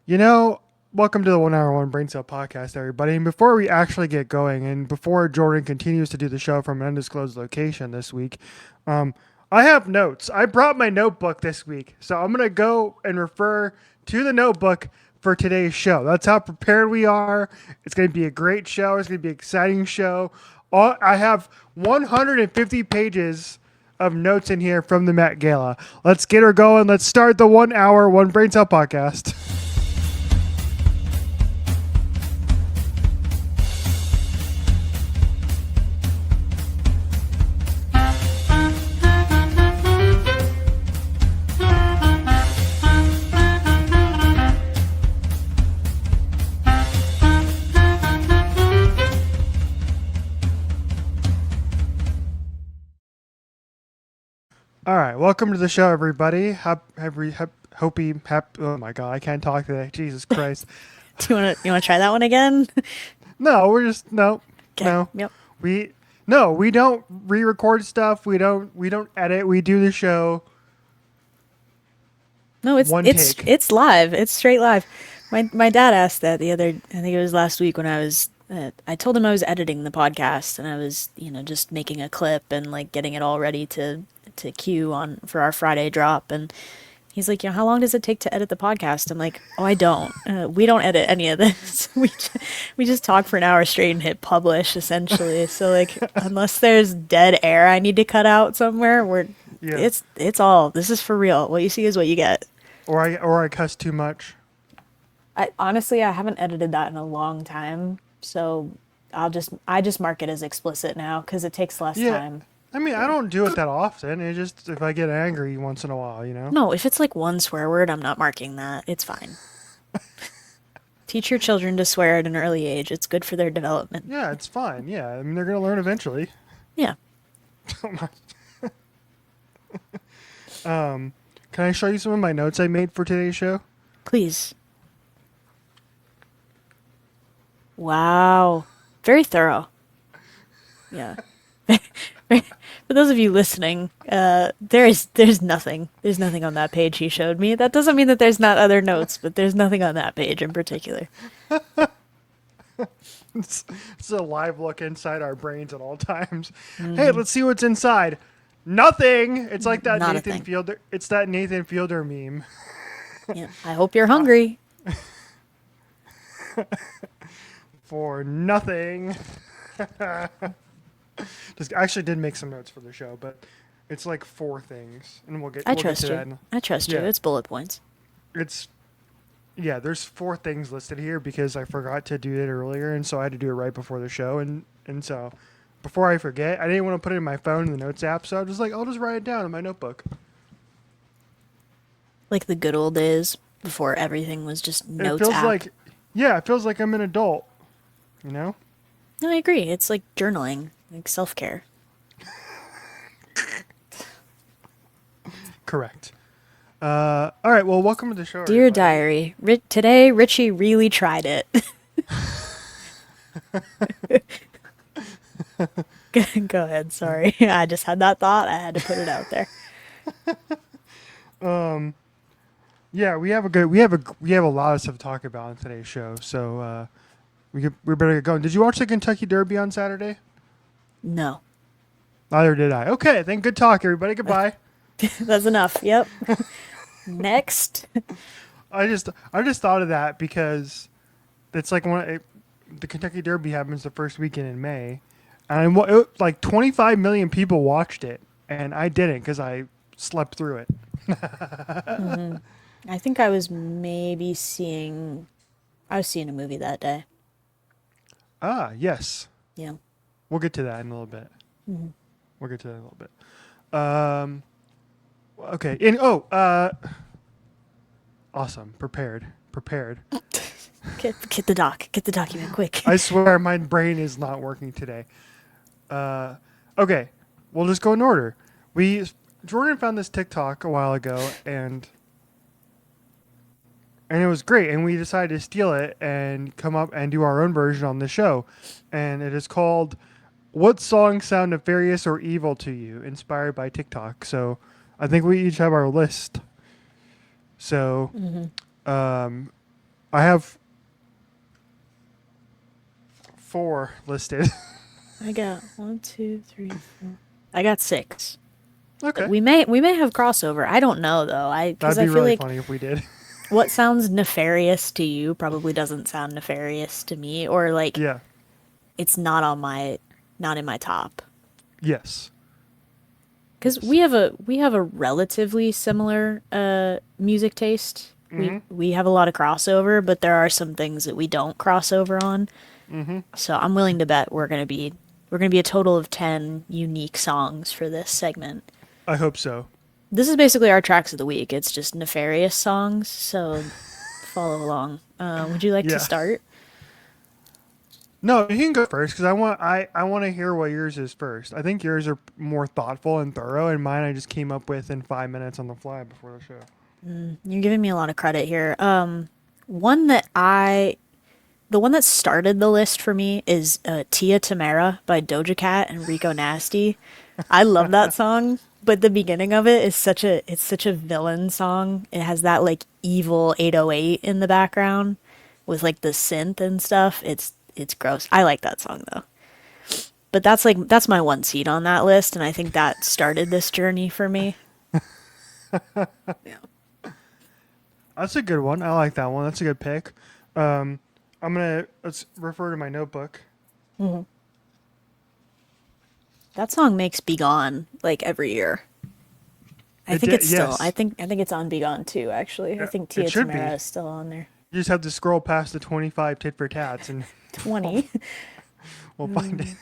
You know, welcome to the 1 Hour One Brain Cell podcast, everybody. And before we actually get going, and before Jordan continues to do the show from an undisclosed location this week, um, I have notes. I brought my notebook this week, so I'm gonna go and refer to the notebook for today's show. That's how prepared we are. It's gonna be a great show. It's gonna be an exciting show. I have 150 pages of notes in here from the Met Gala. Let's get her going. Let's start the 1 hour One Brain Cell podcast. All right, welcome to the show, everybody. Oh my God, I can't talk today. Jesus Christ. Do you wanna try that one again? No, we're just no, Okay. no. Yep. We no, we don't re-record stuff. We don't edit. We do the show No, it's one it's take. it's live. It's straight live. My dad asked that the other. I think it was last week when I was. I told him I was editing the podcast and I was, just making a clip and like getting it all ready to cue on for our Friday drop. And he's like, how long does it take to edit the podcast? I'm like, oh, I don't. We don't edit any of this. We just talk for an hour straight and hit publish essentially. So like, unless there's dead air I need to cut out somewhere, Yeah, it's all. This is for real. What you see is what you get. or I cuss too much. I honestly I haven't edited that in a long time, so I just mark it as explicit now because it takes less Yeah, time. I mean, I don't do it that often. It just if I get angry once in a while. No, if it's like one swear word, I'm not marking that. It's fine. Teach your children to swear at an early age. It's good for their development. Yeah, it's fine. Yeah, I mean they're gonna learn eventually. Yeah, Can I show you some of my notes I made for today's show? please. Wow, very thorough. Yeah. For those of you listening, there's nothing on that page he showed me. That doesn't mean that there's not other notes, but there's nothing on that page in particular. It's, it's a live look inside our brains at all times. Hey, Hmm. let's see what's inside. Nothing. It's like that Not a Nathan thing. Fielder. It's that Nathan Fielder meme. Yeah. I hope you're hungry. For nothing. Just actually did make some notes for the show, but it's like four things, and I we'll get to trust you. that. I trust you. Yeah, It's bullet points. it's yeah. There's four things listed here because I forgot to do it earlier, and so I had to do it right before the show, and so before I forget, I didn't want to put it in my phone in the notes app, so I was like, I'll just write it down in my notebook. Like the good old days before everything was just It notes feels app. like, yeah, it feels like I'm an adult, you know? No, I agree. It's like journaling, like self care. Correct. All right, well, welcome to the show, Dear everybody. diary, today Richie really tried it. Go ahead. Sorry, I just had that thought. I had to put it out there. Yeah, we have a lot of stuff to talk about in today's show, so we better get going. Did you watch the Kentucky Derby on Saturday? No, Neither did I. Okay, then good talk, everybody. Goodbye. that's enough. Yep. Next. I just thought of that because it's like the Kentucky Derby happens the first weekend in May, and like 25 million people watched it, and I didn't because I slept through it. Hmm. I think I was maybe seeing. I was seeing a movie that day. Ah, yes, Yeah. we'll get to that in a little bit. Mhm. We'll get to that in a little bit. Um, okay, and awesome, prepared. Get the doc. Get the document quick. I swear my brain is not working today. Uh, okay, we'll just go in order. We Jordan found this TikTok a while ago, and it was great. And we decided to steal it and come up and do our own version on the show. And it is called "What Songs Sound Nefarious or Evil to You?" Inspired by TikTok. So I think we each have our list. So Hmm. um, I have 4 listed. I got one, two, three, four. I got 6. Okay. We may have crossover. I don't know though. Because That'd I be feel really like funny if we did. what sounds nefarious to you probably doesn't sound nefarious to me, or like Yeah. it's not in my top. Yes. Because Yes. we have a relatively similar music taste. We Mm-hmm. we have a lot of crossover, but there are some things that we don't cross over on. Mm-hmm. So I'm willing to bet we're gonna be a total of 10 unique songs for this segment. I hope so. This is basically our tracks of the week. It's just nefarious songs, so follow along. Would you like to Yeah. start? No, you can go first because I want to hear what yours is first. I think yours are more thoughtful and thorough, and mine I just came up with in 5 minutes on the fly before the show. You're giving me a lot of credit here. One that I the one that started the list for me is Tia Tamara by Doja Cat and Rico Nasty. I love that song, but the beginning of it is such a villain song. It has that like evil 808 in the background with like the synth and stuff. It's gross. I like that song though. But that's my one seed on that list, and I think that started this journey for me. Yeah. That's a good one. I like that one. That's a good pick. Um, let's refer to my notebook. That song makes Be Gone like every year. I It think did. it's still. I Yes, think I think it's on Be Gone too. Actually, I think it Tia should Tamara be. is still on there. You just have to scroll past the 25 tit for tats, and 20. we'll find it.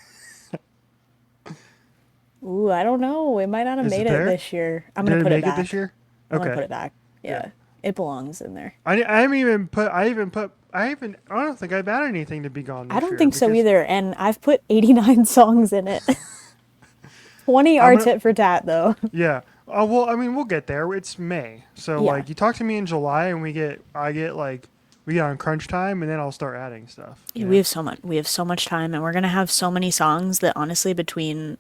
Ooh, I don't know. It might not have Is it made it there? this year. I'm Did gonna it put it make it this back. year? I'm gonna Okay. put it back. Yeah. Yeah, it belongs in there. I haven't even put. I even put. I even. I don't think I've added anything to be gone I this don't year think so because either. And I've put 89 songs in it. 20 I'm are gonna. tit for tat though. Yeah. Well, I mean, we'll get there. It's May, so Yeah. like, you talk to me in July, and I get like, we get on crunch time, and then I'll start adding stuff. You We know, have so much. We have so much time, and we're gonna have so many songs that honestly, between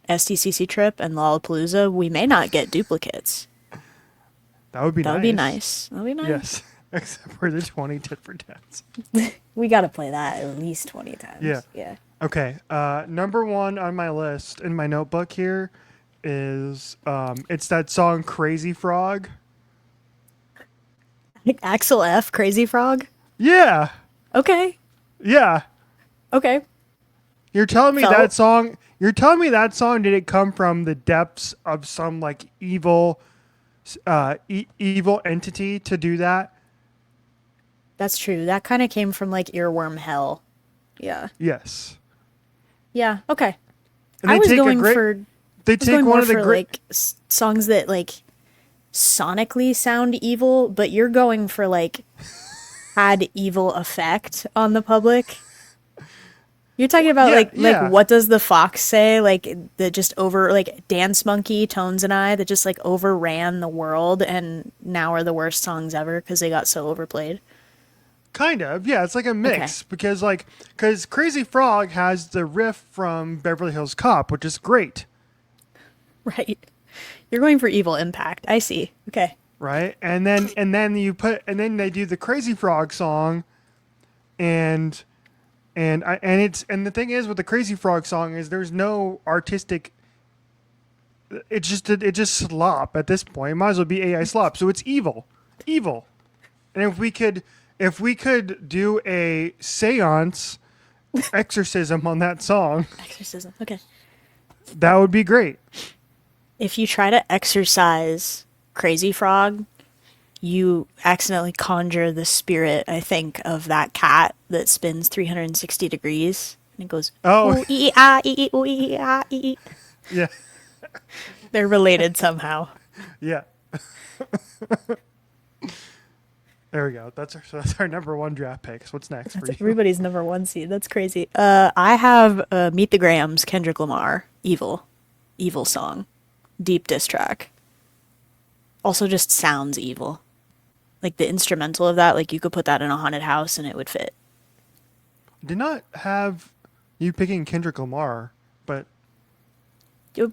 STCC trip and Lollapalooza, we may not get duplicates. that would be That would be nice. nice. That would be nice. Yes, except for the 20 tit for tats. We got to play that at least 20 Yeah. times. Yeah. Okay. Number one on my list in my notebook here is it's that song "Crazy Frog." Axel F, Crazy Frog. Yeah. Okay. Yeah. Okay. You're telling me So, that song. You're telling me that song didn't come from the depths of some like evil entity to do that? that's true. That kind of came from like earworm hell. Yeah. Yes. Yeah. Okay. And I they was take a going great. for They was take going one more of the for great. like songs that like sonically sound evil, but you're going for like had evil effect on the public. You're talking about Yeah. like Yeah. what does the fox say? Like that just over like Dance Monkey, Tones and I that just like overran the world and now are the worst songs ever because they got so overplayed. Kind of, yeah. It's like a Okay. mix because Crazy Frog has the riff from Beverly Hills Cop, which is great, Right. You're going for evil impact. I see. Okay. right? And then they do the Crazy Frog song, and and the thing is with the Crazy Frog song is there's no artistic. It just slop at this point. It might as well be AI slop. So it's evil. And if we could do a séance exorcism on that song, Exorcism. Okay. that would be great. If you try to exorcise Crazy Frog, you accidentally conjure the spirit, I think, of that cat that spins 360 degrees. And it goes, Oh, ooh, ee, ah, ee, ooh, ee, ah, ee. yeah, They're related somehow. yeah. There we go. So that's our number one draft pick. So what's next for That's you? everybody's number one seed. That's crazy. I have Meet the Grahams, Kendrick Lamar, Evil. Evil song. Deep diss track. Also just sounds evil. Like the instrumental of that, like you could put that in a haunted house and it would fit. Did not have you picking Kendrick Lamar, but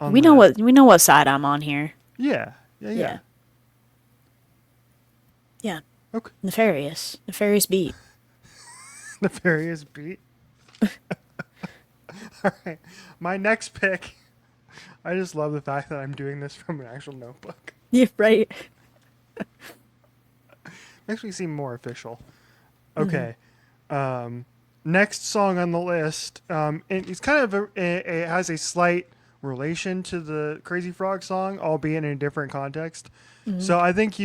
on We know the what side I'm on here. yeah. Yeah. Yeah. Okay. Nefarious. Nefarious beat. Nefarious beat. All right. My next pick. I just love the fact that I'm doing this from an actual notebook. Yeah, right. Makes me seem more official. Mm-hmm. Okay. Next song on the list. It's kind of it has a slight relation to the Crazy Frog song, albeit in a different context. Mm-hmm. So I think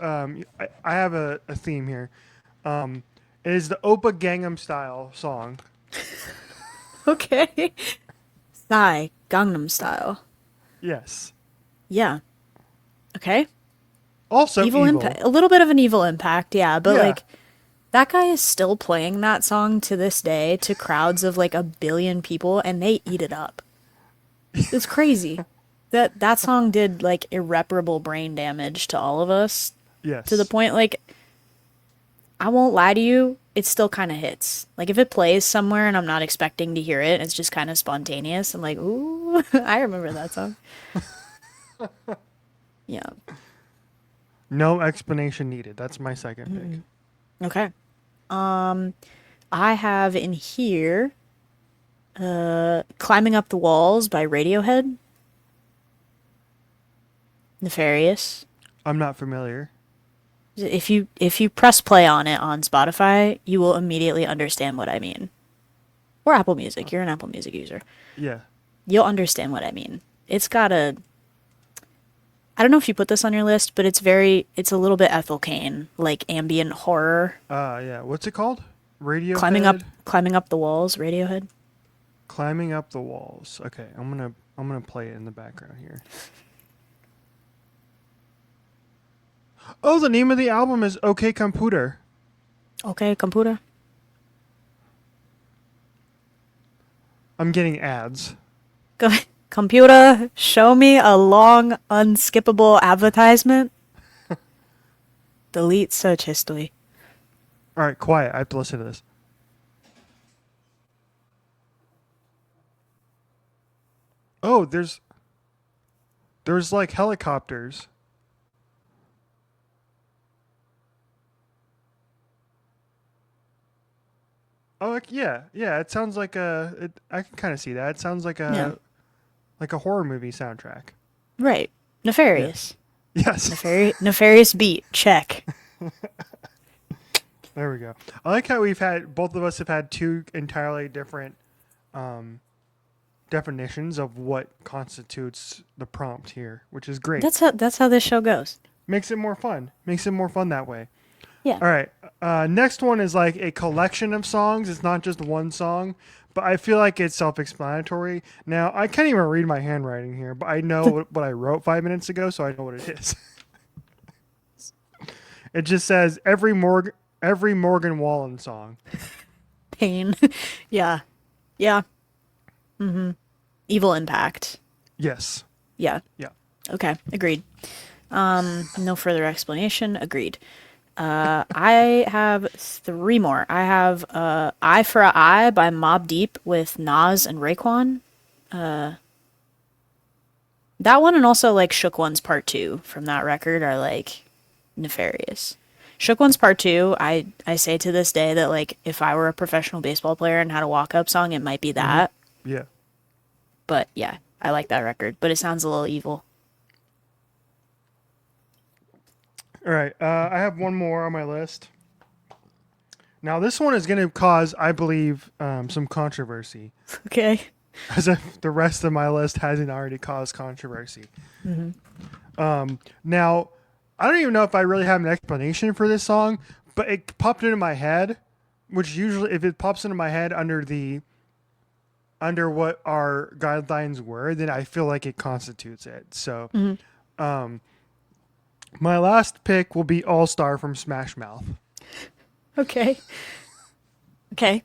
I have a theme here. It is the Oppa Gangnam Style song. Okay. Thigh. Gangnam Style. Yes. Yeah. Okay. Also Evil impact. evil. A little bit of an evil impact, yeah. But Yeah. like, that guy is still playing that song to this day to crowds of like 1 billion people, and they eat it up. It's crazy. That song did like irreparable brain damage to all of us, to the Yes. point like, I won't lie to you, it still kind of hits. Like if it plays somewhere and I'm not expecting to hear it, it's just kind of spontaneous. I'm like, ooh, I remember that song. Yeah. No explanation needed. That's my second pick. Okay. I have in here Climbing Up the Walls by Radiohead. Nefarious. I'm not familiar. If you press play on it on Spotify, you will immediately understand what I mean. Or Apple Music. You're an Apple Music user. Yeah. You'll understand what I mean. It's got a I don't know if you put this on your list, but it's a little bit Ethel Cain, like ambient horror. Yeah. What's it called? Climbing up Radiohead. climbing up the walls, Radiohead. Climbing up the walls. Okay, I'm gonna play it in the background here. Oh, the name of the album is OK Computer. Okay, computer. I'm getting ads. Go computer, show me a long unskippable advertisement. Delete search history. All right, quiet. I have to listen to this. Oh, there's like helicopters. Oh, yeah, yeah. It sounds like I can kind of see that. It sounds Yeah. like a horror movie soundtrack. Right. Yes. Nefarious. Yes. Nefarious beat. Check. There we go. I like how we've had both of us have had two entirely different um, definitions of what constitutes the prompt here, which is great. That's how this show goes. Makes it more fun. Makes it more fun that way. Yeah. All right. Next one is like a collection of songs. It's not just one song, but I feel like it's self-explanatory. Now, I can't even read my handwriting here, but I know what I wrote 5 minutes ago, so I know what it is. It just says every Morgan Wallen song. Pain. Yeah. Yeah. Evil impact. Yes. Yeah. Yeah. Okay. Agreed. No further explanation. Agreed. I have 3 more. I have Eye for a Eye by Mobb Deep with Nas and Raekwon. That one and also like Shook One's Part 2 from that record are like nefarious. Shook One's Part 2, I say to this day that like if I were a professional baseball player and had a walk-up song, it might be Hmm. that. Yeah. But yeah, I like that record, but it sounds a little evil. All right. I have one more on my list. Now, this one is going to cause, I believe, some controversy, Okay. as if the rest of my list hasn't already caused controversy. Now, I don't even know if I really have an explanation for this song, but it popped into my head, which usually, if it pops into my head under what our guidelines were, then I feel like it constitutes it. So, my last pick will be All Star from Smash Mouth. Okay. Okay.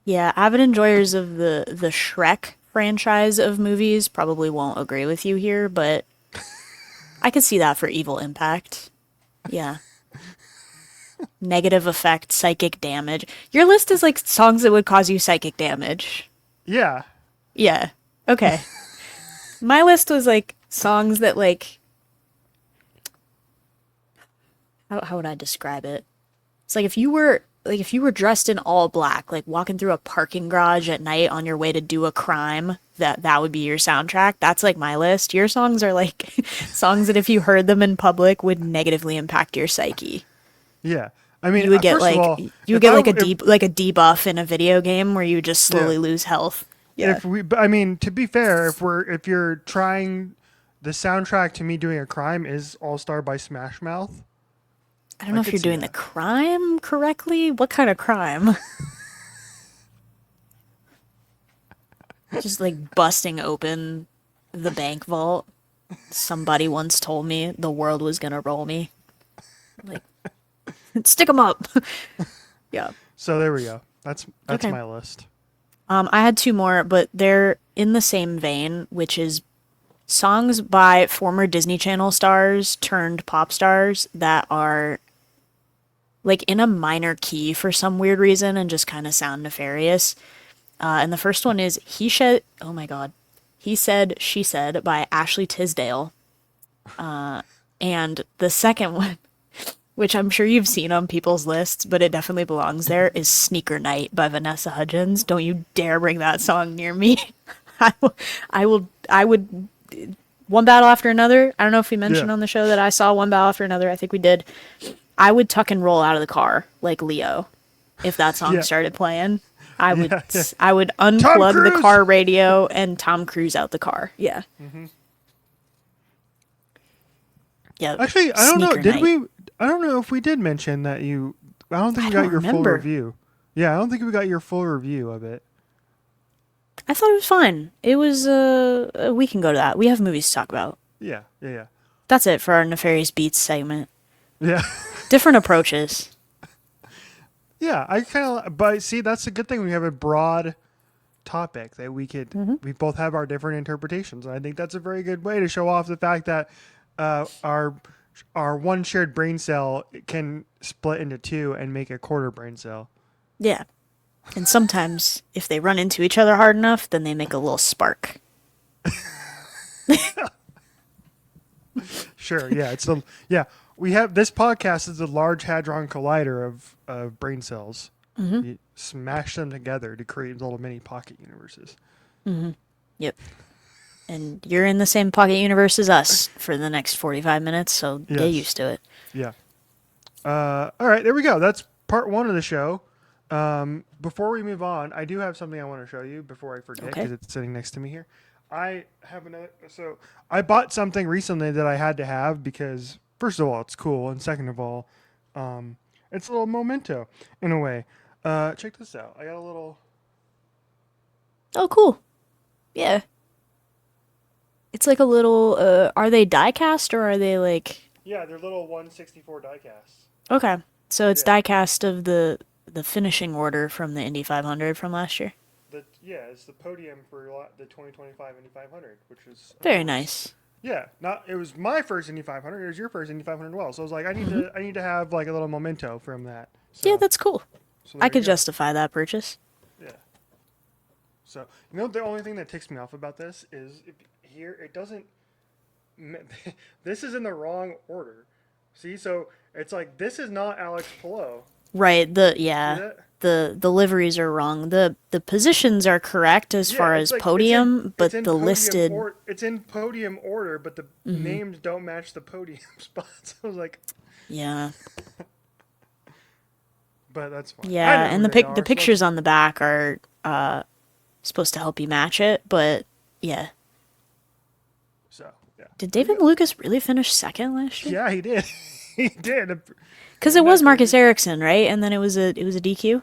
Yeah, avid enjoyers of the Shrek franchise of movies probably won't agree with you here, but I could see that for Evil Impact. Yeah. Negative effect, psychic damage. Your list is like songs that would cause you psychic damage. Yeah. Yeah. Okay. My list was like songs that like how would I describe it? It's like if you were dressed in all black, like walking through a parking garage at night on your way to do a crime, that would be your soundtrack. That's like my list. Your songs are like songs that if you heard them in public would negatively impact your psyche. Yeah. I mean, You would get first of like all, you would if get I like a if debuff in a video game where you just yeah, slowly lose health. Yeah. if we, but I mean, to be fair, if you're trying, the soundtrack to me doing a crime is All Star by Smash Mouth. I don't I know if could you're see doing the that. crime correctly. What kind of crime? Just like busting open the bank vault. Somebody once told me the world was gonna roll me. Like, stick 'em up. Yeah. So there we go. That's Okay. my list. I had two more, but they're in the same vein, which is songs by former Disney Channel stars turned pop stars that are like in a minor key for some weird reason and just kind of sound nefarious. And the first one is He Shed. Oh my God. He Said, She Said by Ashley Tisdale. And the second one, which I'm sure you've seen on people's lists, but it definitely belongs there, is Sneaker Night by Vanessa Hudgens. Don't you dare bring that song near me. I would, one battle after another. I don't know if we Yeah. mentioned on the show that I saw one battle after another. I think we did. I would tuck and roll out of the car like Leo if that song Yeah. started playing. I would Yeah. Yeah. I would Tom unplug the Cruise. car radio and Tom Cruise out the car. Yeah. Yeah. Actually, I don't know. Sneaker Did night. we? I don't know if we did mention that you. I don't think I we got don't your full remember. review. Yeah, I don't think we got your full review of it. I thought it was fine. It was we can go to that. We have movies to talk about. Yeah. Yeah. Yeah. That's it for our Nefarious Beats segment. Yeah. Different approaches. Yeah. I kind of. But see, that's a good thing. We have a broad topic that we could. We both have our different interpretations. And I think that's a very good way to show off the fact that our one shared brain cell can split into two and make a quarter brain cell. Yeah. And sometimes if they run into each other hard enough, then they make a little spark. Sure. Yeah. It's the yeah. We have this podcast is a large hadron collider of brain cells. You smash them together to create little mini pocket universes. Yep. And you're in the same pocket universe as us for the next 45 minutes, so get Yes. used to it. Yeah. All right. There we go. That's part one of the show. Before we move on, I do have something I want to show you before I forget Okay. because it's sitting next to me here. I have another. So I bought something recently that I had to have because first of all, it's cool, and second of all, it's a little memento in a way. Check this out. I got a little. Oh, cool. Yeah. It's like a little, are they die cast or are they like, Yeah, they're little 164 diecasts. okay. So it's Yeah. die cast of the finishing order from the Indy 500 from last year. It's the podium for the 2025 Indy 500, which is Very nice. Yeah, not it was my first Indy 500. It was your first Indy 500 well. So I was like, I need to have like a little memento from that. So, Yeah, that's cool. so I there you could go. justify that purchase. Yeah. So the only thing that ticks me off about this is here it doesn't. This is in the wrong order. See, so it's like this is not Alex Pillow. Right, See yeah. that? The liveries are wrong. The positions are correct as far It's as like podium, but it's in the podium listed it's in podium order, but the names don't match the podium spots. I was like, yeah. but that's fine. I Yeah, know and who the they are, the pictures on the back are supposed to help you match it, but yeah. So yeah, Did David Lucas really finish second last year? yeah, he did. He did. Because it was Marcus Ericsson, right? And then it was a DQ.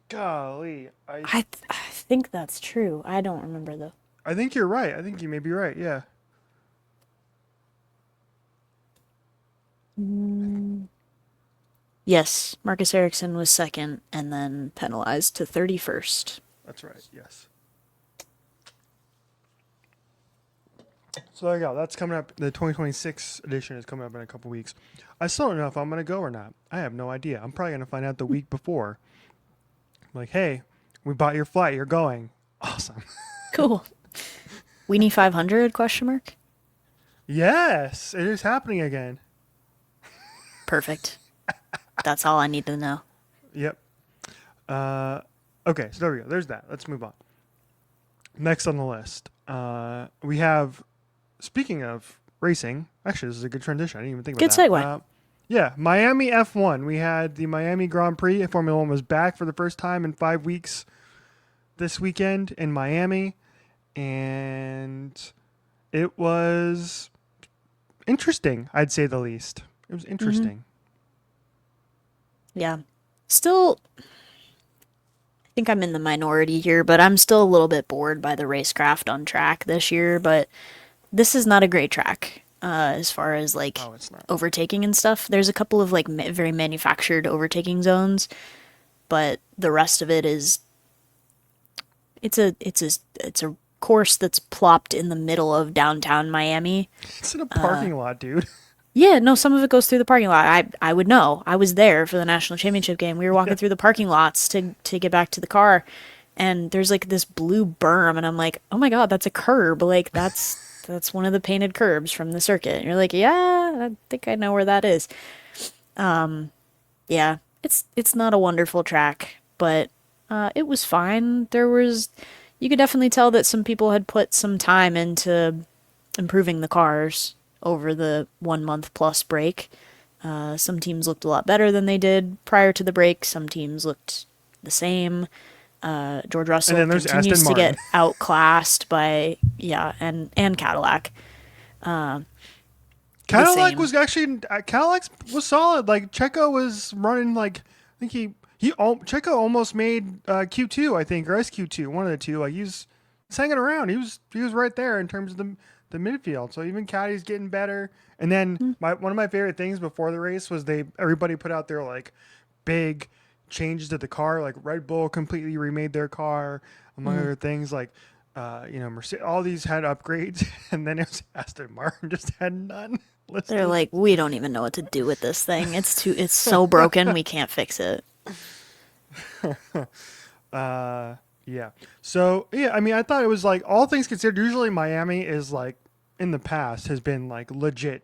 Golly, I think that's true. I don't remember though. I think you're right. I think you may be right. Yeah. Yes, Marcus Ericsson was second and then penalized to 31st. That's right. Yes. So there you go. That's coming up. The 2026 edition is coming up in a couple weeks. I still don't know if I'm going to go or not. I have no idea. I'm probably going to find out the week before. Like, hey, we bought your flight. You're going. Awesome. Cool. Weenie 500 question mark? Yes, it is happening again. Perfect. That's all I need to know. Yep. Uh, okay, so there we go. There's that. Let's move on. Next on the list, we have. Speaking of racing, actually, this is a good transition. I didn't even think Good about that. segue. Yeah, Miami F1. We had the Miami Grand Prix. Formula One was back for the first time in 5 weeks this weekend in Miami, and it was interesting. I'd say the least. It was Hmm. interesting. Yeah. Still, I think I'm in the minority here, but I'm still a little bit bored by the racecraft on track this year. But this is not a great track as far as like Oh, it's not. overtaking and stuff. There's a couple of like very manufactured overtaking zones, but the rest of it is it's a course that's plopped in the middle of downtown Miami. It's in a parking lot, dude. Yeah, no, some of it goes through the parking lot. I would know. I was there for the national championship game. We were walking Yeah. through the parking lots to get back to the car, and there's like this blue berm, and I'm like, oh my god, that's a curb. Like that's one of the painted curbs from the circuit. And you're like, yeah, I think I know where that is. Yeah, it's not a wonderful track, but it was fine. You could definitely tell that some people had put some time into improving the cars over the 1 month plus break. Some teams looked a lot better than they did prior to the break. Some teams looked the same. George And Russell then there's Aston continues to Martin. get outclassed by yeah, and Cadillac. The Cadillac same. was actually Cadillac was solid. Like Checo was running like I think Checo almost made Q2 I think or SQ2 one of the two. Like he's hanging around. He was right there in terms of the midfield. So even Caddy's getting better. And then my one of my favorite things before the race was everybody put out their like big changes to the car. Like Red Bull completely remade their car among Mm. other things. Like Mercedes, all these had upgrades, and then it was Aston Martin just had none They're listed. like, we don't even know what to do with this thing. It's so broken, we can't fix it. Uh, yeah. So yeah, I mean, I thought it was like all things considered. Usually, Miami is like in the past has been like legit,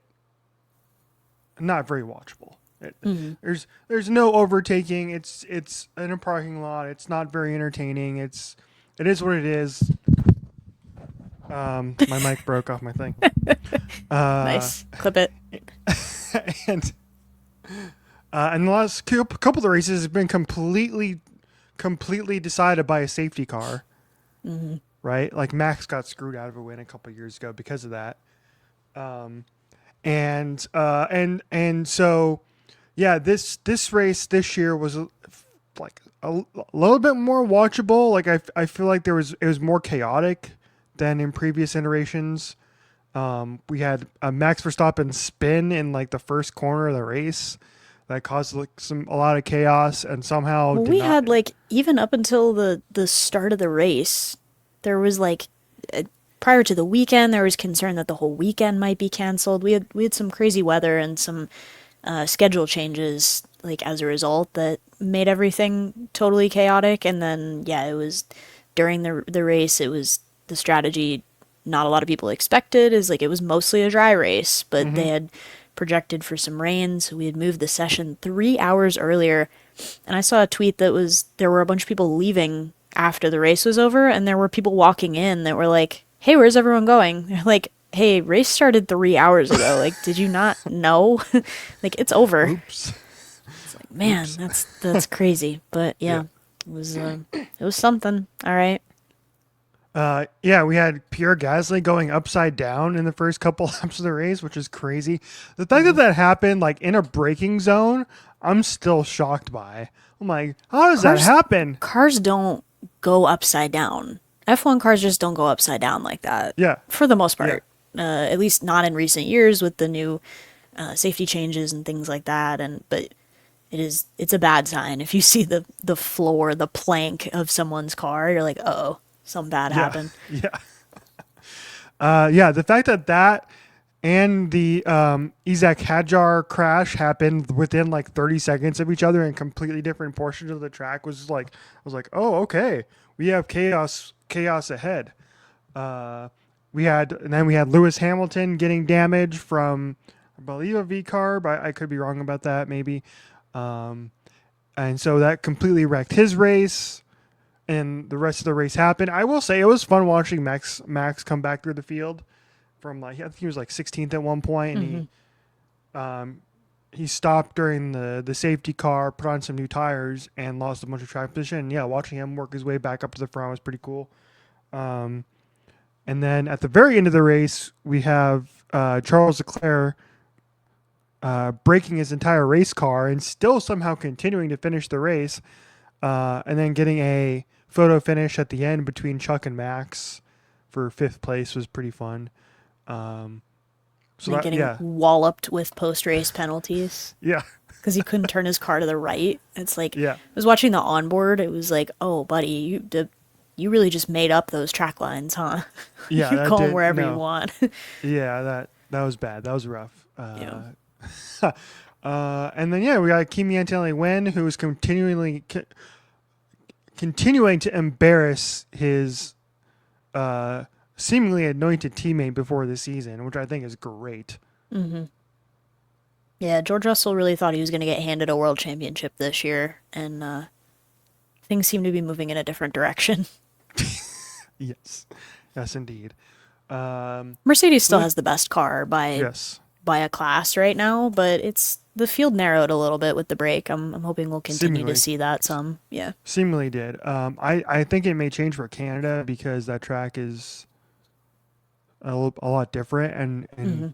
not very watchable. Hmm. There's no overtaking. It's in a parking lot. It's not very entertaining. It is what it is. My mic broke off my thing. Uh, Nice. Clip it. and and the last couple of the races has been completely decided by a safety car, Hmm. right? Like Max got screwed out of a win a couple of years ago because of that. Um, and so yeah, this race this year was like a little bit more watchable. Like I feel like it was more chaotic than in previous iterations. We had a Max Verstappen spin in like the first corner of the race that caused like a lot of chaos and somehow Well, did we not. had like even up until the start of the race, there was like uh, prior to the weekend, there was concern that the whole weekend might be canceled. We had some crazy weather and some schedule changes like as a result that made everything totally chaotic. And then yeah, it was during the race. It was the strategy not a lot of people expected is like it was mostly a dry race, but Hmm. they had projected for some rain, so we had moved the session 3 hours earlier. And I saw a tweet that was there were a bunch of people leaving after the race was over, and there were people walking in that were like, "Hey, where's everyone going?" They're like, "Hey, race started 3 hours ago. Like, did you not know? Like, it's over." Oops. It's like, man, Oops. that's crazy. But Yeah. yeah, it was something. All right. Yeah, we had Pierre Gasly going upside down in the first couple laps of the race, which is crazy. The fact that Mm. that happened like in a braking zone, I'm still shocked by. I'm like, how does that Cars happen? cars don't go upside down. F1 cars just don't go upside down like that Yeah, for the most yeah, part. At least not in recent years with the new safety changes and things like that. And but it's a bad sign if you see the floor, the plank of someone's car. You're like, oh, something bad yeah, happened. yeah. Yeah, the fact that that and the Isaac Hadjar crash happened within like 30 seconds of each other in completely different portions of the track I was like, oh, okay, we have chaos ahead. Uh, we had Lewis Hamilton getting damage from, I believe, a V carb. I could be wrong about that, maybe. Um, and so that completely wrecked his race, and the rest of the race happened. I will say it was fun watching Max come back through the field from like I think he was like 16th at one point, and Hmm. he stopped during the safety car, put on some new tires, and lost a bunch of track position. And yeah, watching him work his way back up to the front was pretty cool. Um, and then at the very end of the race, we have Charles Leclerc breaking his entire race car and still somehow continuing to finish the race, and then getting a photo finish at the end between Chuck and Max for fifth place was pretty fun. Um, so And then that getting yeah, walloped with post-race penalties yeah, because he couldn't turn his car to the right. It's like yeah, I was watching the onboard. It was like, oh, buddy, you really just made up those track lines, huh? yeah. You That call them did wherever you no, want. yeah, that was bad. That was rough. Yeah. And then yeah, we got Kimi Antonelli Win, who's continuing to embarrass his uh, seemingly anointed teammate before the season, which I think is great. Hmm. Yeah, George Russell really thought he was going to get handed a world championship this year, and things seem to be moving in a different direction. Yes, yes, indeed. Um, Mercedes so still has the best car yes, by a class right now, but it's the field narrowed a little bit with the break. I'm hoping we'll continue to seemingly, see that some. Yeah. seemingly did. I think it may change for Canada because that track is a lot different, and Hmm.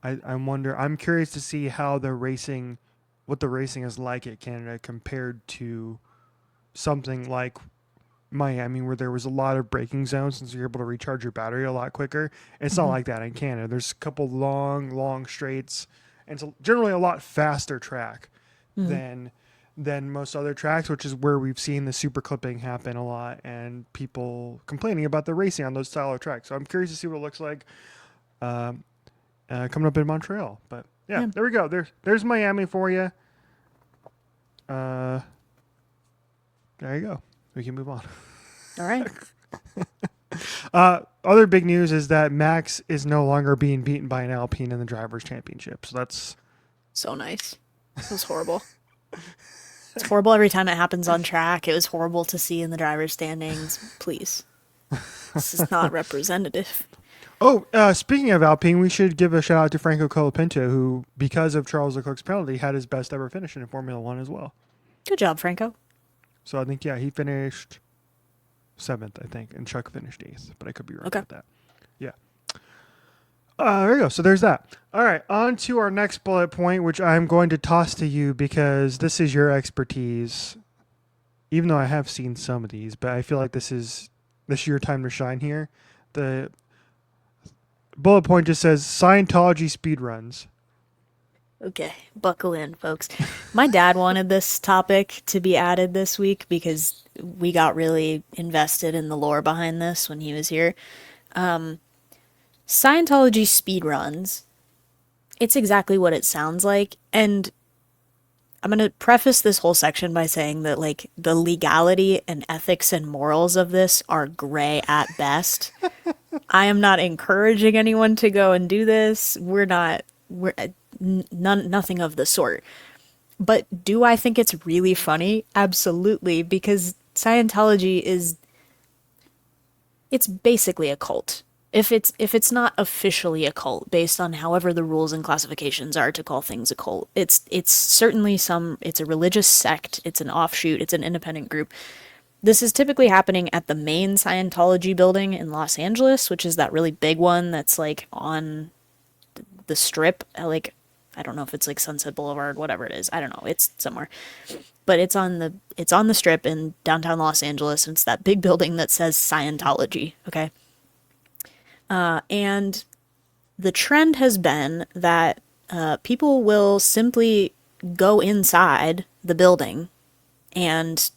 I wonder. I'm curious to see how the racing, what the racing is like at Canada compared to something like Miami, where there was a lot of braking zones, since you're able to recharge your battery a lot quicker. It's not Hmm. like that in Canada. There's a couple long straights, and it's generally a lot faster track Hmm. than most other tracks, which is where we've seen the super clipping happen a lot and people complaining about the racing on those style of tracks. So I'm curious to see what it looks like um, coming up in Montreal. But yeah, Yeah. there we go. There's Miami for you. Uh, there you go. We can move on. All right. Other big news is that Max is no longer being beaten by an Alpine in the Drivers' Championship. So that's So nice. It was horrible. It's horrible every time it happens on track. It was horrible to see in the driver's standings. Please. This is not representative. oh. Speaking of Alpine, we should give a shout out to Franco Colapinto, who, because of Charles Leclerc's penalty, had his best ever finish in Formula One as well. Good job, Franco. So I think yeah, he finished seventh, I think, and Chuck finished eighth, but I could be wrong Okay. about that. Yeah. There you go. So there's that. All right, on to our next bullet point, which I'm going to toss to you because this is your expertise. Even though I have seen some of these, but I feel like this is your time to shine here. The bullet point just says Scientology speedruns. Okay, buckle in, folks. My dad wanted this topic to be added this week because we got really invested in the lore behind this when he was here. Scientology speedruns, it's exactly what it sounds like. And I'm going to preface this whole section by saying that, like, the legality and ethics and morals of this are gray at best. I am not encouraging anyone to go and do this. Nothing of the sort. But do I think it's really funny? Absolutely, because Scientology is it's basically a cult. If it's not officially a cult based on however the rules and classifications are to call things a cult, it's certainly it's a religious sect, it's an offshoot, it's an independent group. This is typically happening at the main Scientology building in Los Angeles, which is that really big one that's like on the strip, like I don't know if it's like Sunset Boulevard, whatever it is. I don't know. It's somewhere. But it's on the strip in downtown Los Angeles, and it's that big building that says Scientology, okay? And the trend has been that people will simply go inside the building and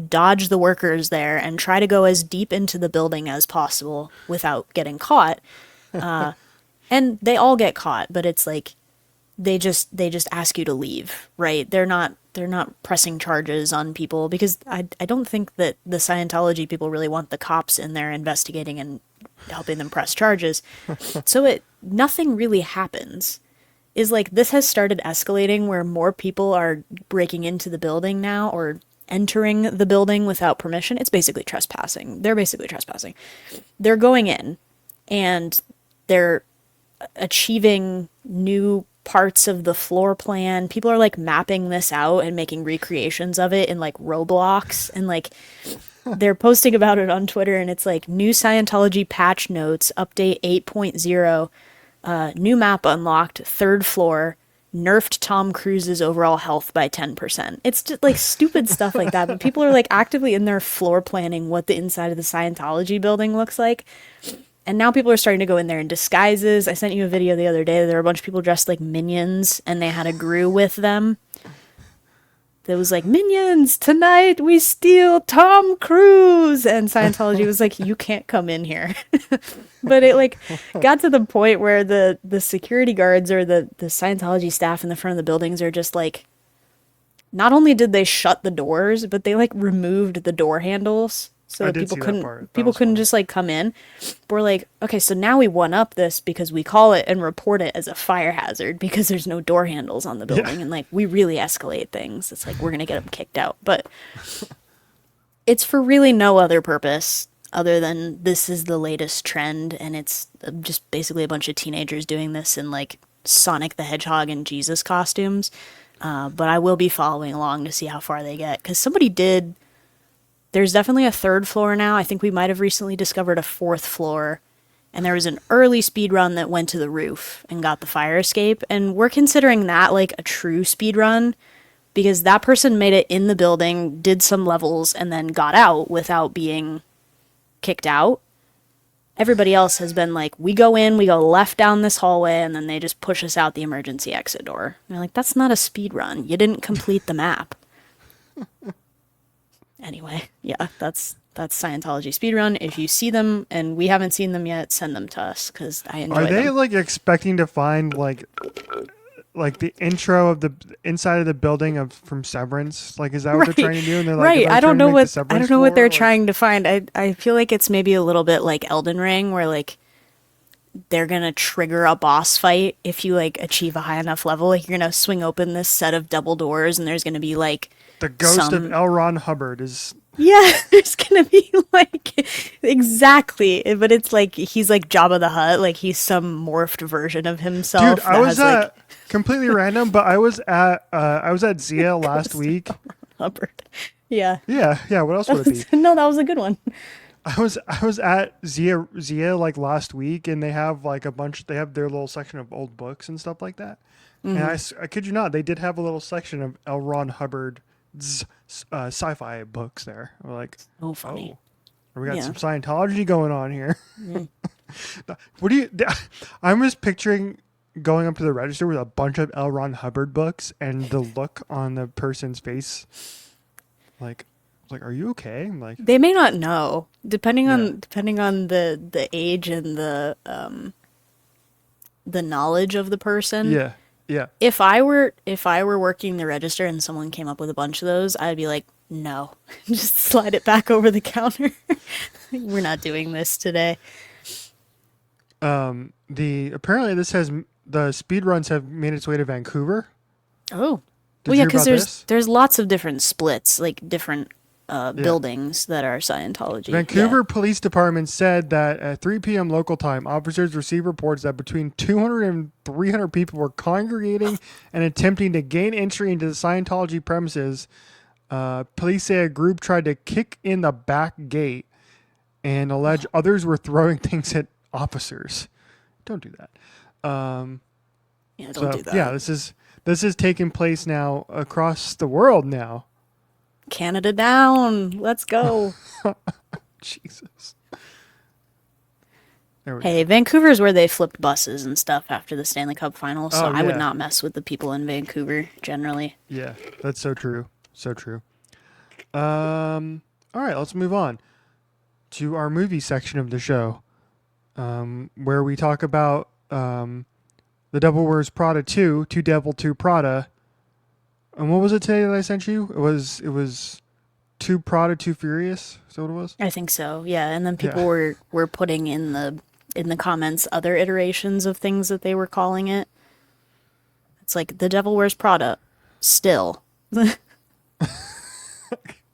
dodge the workers there and try to go as deep into the building as possible without getting caught. And they all get caught, but it's like they just ask you to leave, right? They're not pressing charges on people because I don't think that the Scientology people really want the cops in there investigating and helping them press charges. So nothing really happens. Is like this has started escalating where more people are breaking into the building now or entering the building without permission. It's basically trespassing. They're basically trespassing. They're going in and they're achieving new parts of the floor plan. People are like mapping this out and making recreations of it in like Roblox, and like they're posting about it on Twitter, and it's like new Scientology patch notes, update 8.0, new map unlocked, third floor, nerfed Tom Cruise's overall health by 10%. It's just like stupid stuff like that, but people are like actively in there floor planning what the inside of the Scientology building looks like. And now people are starting to go in there in disguises. I sent you a video the other day. There were a bunch of people dressed like minions, and they had a Gru with them. That was like, minions, tonight we steal Tom Cruise. And Scientology was like, you can't come in here. But it like got to the point where the security guards or the Scientology staff in the front of the buildings are just like, not only did they shut the doors, but they like removed the door handles so that people couldn't just like come in. We're like, okay, so now we one up this because we call it and report it as a fire hazard because there's no door handles on the building. And like we really escalate things. It's like we're gonna get them kicked out, but it's for really no other purpose other than this is the latest trend, and it's just basically a bunch of teenagers doing this in like Sonic the Hedgehog and Jesus costumes. But I will be following along to see how far they get, because somebody did. There's definitely a third floor now. I think we might have recently discovered a fourth floor. And there was an early speed run that went to the roof and got the fire escape. And we're considering that like a true speed run, because that person made it in the building, did some levels, and then got out without being kicked out. Everybody else has been like, we go in, we go left down this hallway, and then they just push us out the emergency exit door. And you're like, that's not a speed run. You didn't complete the map. Anyway, yeah, that's Scientology Speedrun. If you see them and we haven't seen them yet, send them to us because I enjoy them. Are they like expecting to find like the intro of the inside of the building from Severance? Like, is that what they're trying to do? And they're like, right. I don't know what they're like, trying to find. I feel like it's maybe a little bit like Elden Ring, where like they're gonna trigger a boss fight if you like achieve a high enough level. Like you're gonna swing open this set of double doors, and there's gonna be like the ghost of L. Ron Hubbard is. Yeah, there's gonna be like exactly, but it's like he's like Jabba the Hutt, like he's some morphed version of himself. Dude, I was at completely random, but I was at Zia last week. Hubbard. Yeah. Yeah. What else would it be? No, that was a good one. I was at Zia like last week, and they have like they have their little section of old books and stuff like that. Mm-hmm. And I kid you not, they did have a little section of L. Ron Hubbard's sci-fi books there. We're like, oh, funny. Oh, we got some Scientology going on here. Mm. I'm just picturing going up to the register with a bunch of L. Ron Hubbard books, and the look on the person's face, like, are you okay? I'm like, they may not know, depending on the age and the knowledge of the person. Yeah. Yeah. If I were working the register and someone came up with a bunch of those, I'd be like, no, just slide it back over the counter. We're not doing this today. Apparently the speed runs have made its way to Vancouver. Oh, well, yeah, because there's lots of different splits, like different buildings that are Scientology. Vancouver Police Department said that at 3 p.m. local time, officers received reports that between 200 and 300 people were congregating and attempting to gain entry into the Scientology premises. Police say a group tried to kick in the back gate and allege others were throwing things at officers. Don't do that. Don't do that. Yeah, this is taking place now across the world now. Canada down. Let's go. Jesus. Hey, Vancouver's where they flipped buses and stuff after the Stanley Cup final, so I would not mess with the people in Vancouver generally. Yeah, that's so true. So true. All right, let's move on to our movie section of the show, where we talk about The Devil Wears Prada 2, Devil 2 Prada. And what was it today that I sent you? It was Too Prada, Too Furious. Is that what it was? I think so. Yeah, and then Yeah. people were putting in the comments other iterations of things that they were calling it. It's like The Devil Wears Prada still.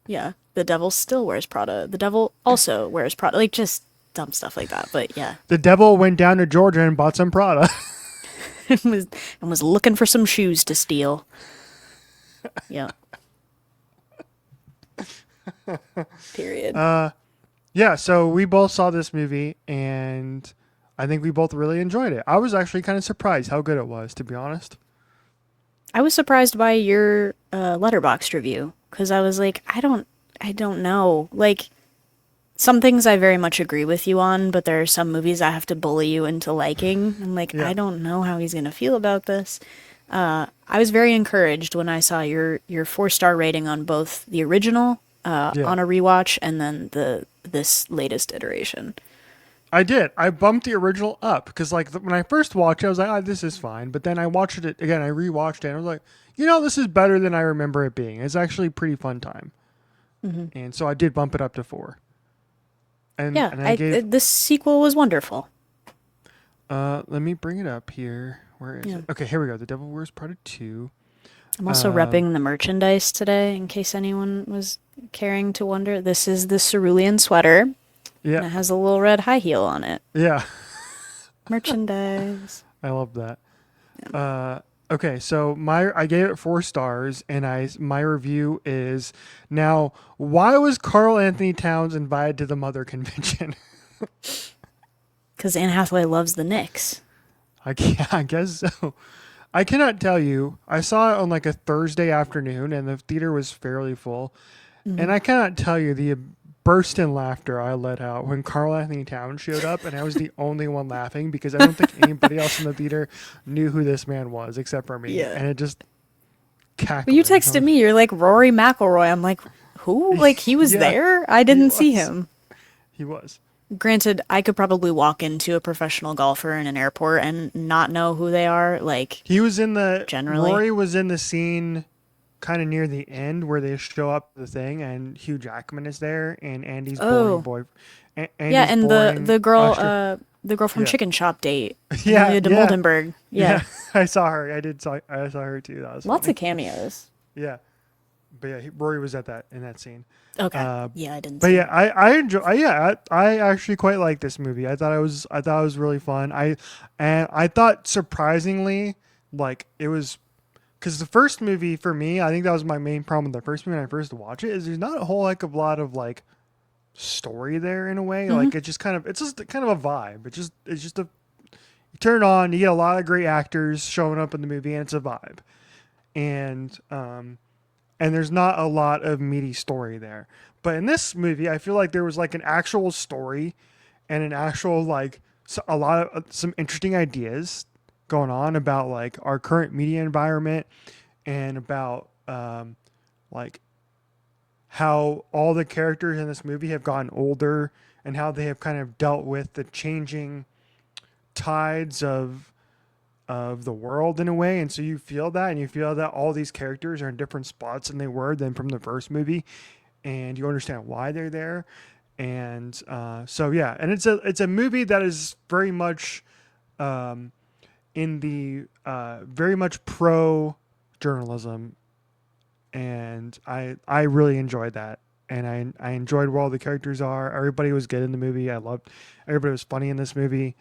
Yeah, The Devil still wears Prada. The Devil also wears Prada. Like just dumb stuff like that. But yeah, The devil went down to Georgia and bought some Prada. was and was looking for some shoes to steal. Yeah. Period. Yeah, so we both saw this movie, and I think we both really enjoyed it. I was actually kind of surprised how good it was, to be honest. I was surprised by your Letterboxd review because I was like, I don't know. Like some things I very much agree with you on, but there are some movies I have to bully you into liking. I'm like, Yeah. I don't know how he's gonna feel about this. I was very encouraged when I saw your 4-star rating on both the original Yeah. on a rewatch and then this latest iteration. I did. I bumped the original up because, like, when I first watched it, I was like, "Oh, this is fine." But then I watched it again. I rewatched it, and I was like, this is better than I remember it being. It's actually a pretty fun time, and so I did bump it up to 4. And Yeah, and I gave. this sequel was wonderful. Let me bring it up here. Where is Yeah. it? Okay, here we go. The Devil Wears Prada 2. I'm also repping the merchandise today in case anyone was caring to wonder. This is the cerulean sweater, and Yeah, it has a little red high heel on it. yeah. Merchandise. I love that. Okay, so I gave it 4 stars, and my review is now. Why was Carl Anthony Towns invited to the Mother Convention? Because Anne Hathaway loves the Knicks. I guess so. I cannot tell you. I saw it on like a Thursday afternoon, and the theater was fairly full. And I cannot tell you the burst in laughter I let out when Carl Anthony Towns showed up, and I was the only one laughing because I don't think anybody else in the theater knew who this man was except for me. Yeah. And it just But you cackled. texted me, you're like, Rory McIlroy. I'm like, who? Like, he was Yeah, there? I he didn't see was. him. He was. Granted, I could probably walk into a professional golfer in an airport and not know who they are. Like, He was in the generally. Rory was in the scene kind of near the end where they show up the thing, and Hugh Jackman is there, and Andy's boring Oh. boy. Yeah, Andy's and boring the girl from Yeah. Chicken Shop Date, Yeah, Amelia de yeah. Moldenberg. Yeah, I saw her. I saw her too. That was lots funny. of cameos. Yeah, but yeah, Rory was in that scene. Okay, yeah, I didn't But see. yeah, I enjoy. I actually quite like this movie. I thought it was really fun. I thought surprisingly, like it was, because the first movie for me, I think that was my main problem with the first movie when I first watched it, is there's not a whole heck of a lot of like story there in a way. Like it's just kind of a vibe. It's just a you turn it on, you get a lot of great actors showing up in the movie, and it's a vibe. And there's not a lot of meaty story there. But in this movie, I feel like there was like an actual story and an actual like a lot of some interesting ideas going on about like our current media environment and about like how all the characters in this movie have gotten older and how they have kind of dealt with the changing tides of the world in a way. And so you feel that, and you feel that all these characters are in different spots than they were than from the first movie, and you understand why they're there. And so yeah, and it's a movie that is very much in the very much pro journalism, and I really enjoyed that. And I enjoyed where all the characters are. Everybody was good in the movie. I loved everybody was funny in this movie.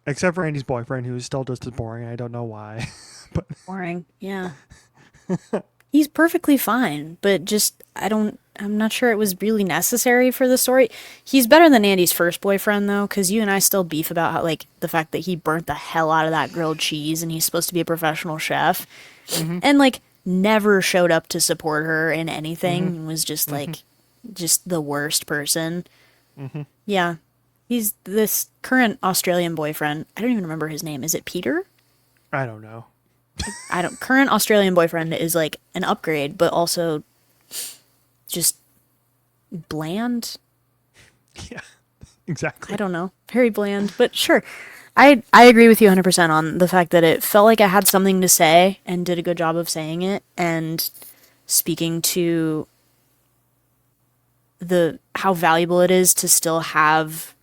Except for Andy's boyfriend, who is still just as boring. I don't know why. But Boring. Yeah, he's perfectly fine, but just I'm not sure it was really necessary for the story. He's better than Andy's first boyfriend though, because you and I still beef about how like the fact that he burnt the hell out of that grilled cheese, and he's supposed to be a professional chef, and like never showed up to support her in anything, and was just like just the worst person. Yeah, he's this current Australian boyfriend. I don't even remember his name. Is it Peter? I don't know. Current Australian boyfriend is like an upgrade, but also just bland. Yeah, exactly. I don't know. Very bland, but sure. I agree with you 100% on the fact that it felt like I had something to say and did a good job of saying it and speaking to the how valuable it is to still have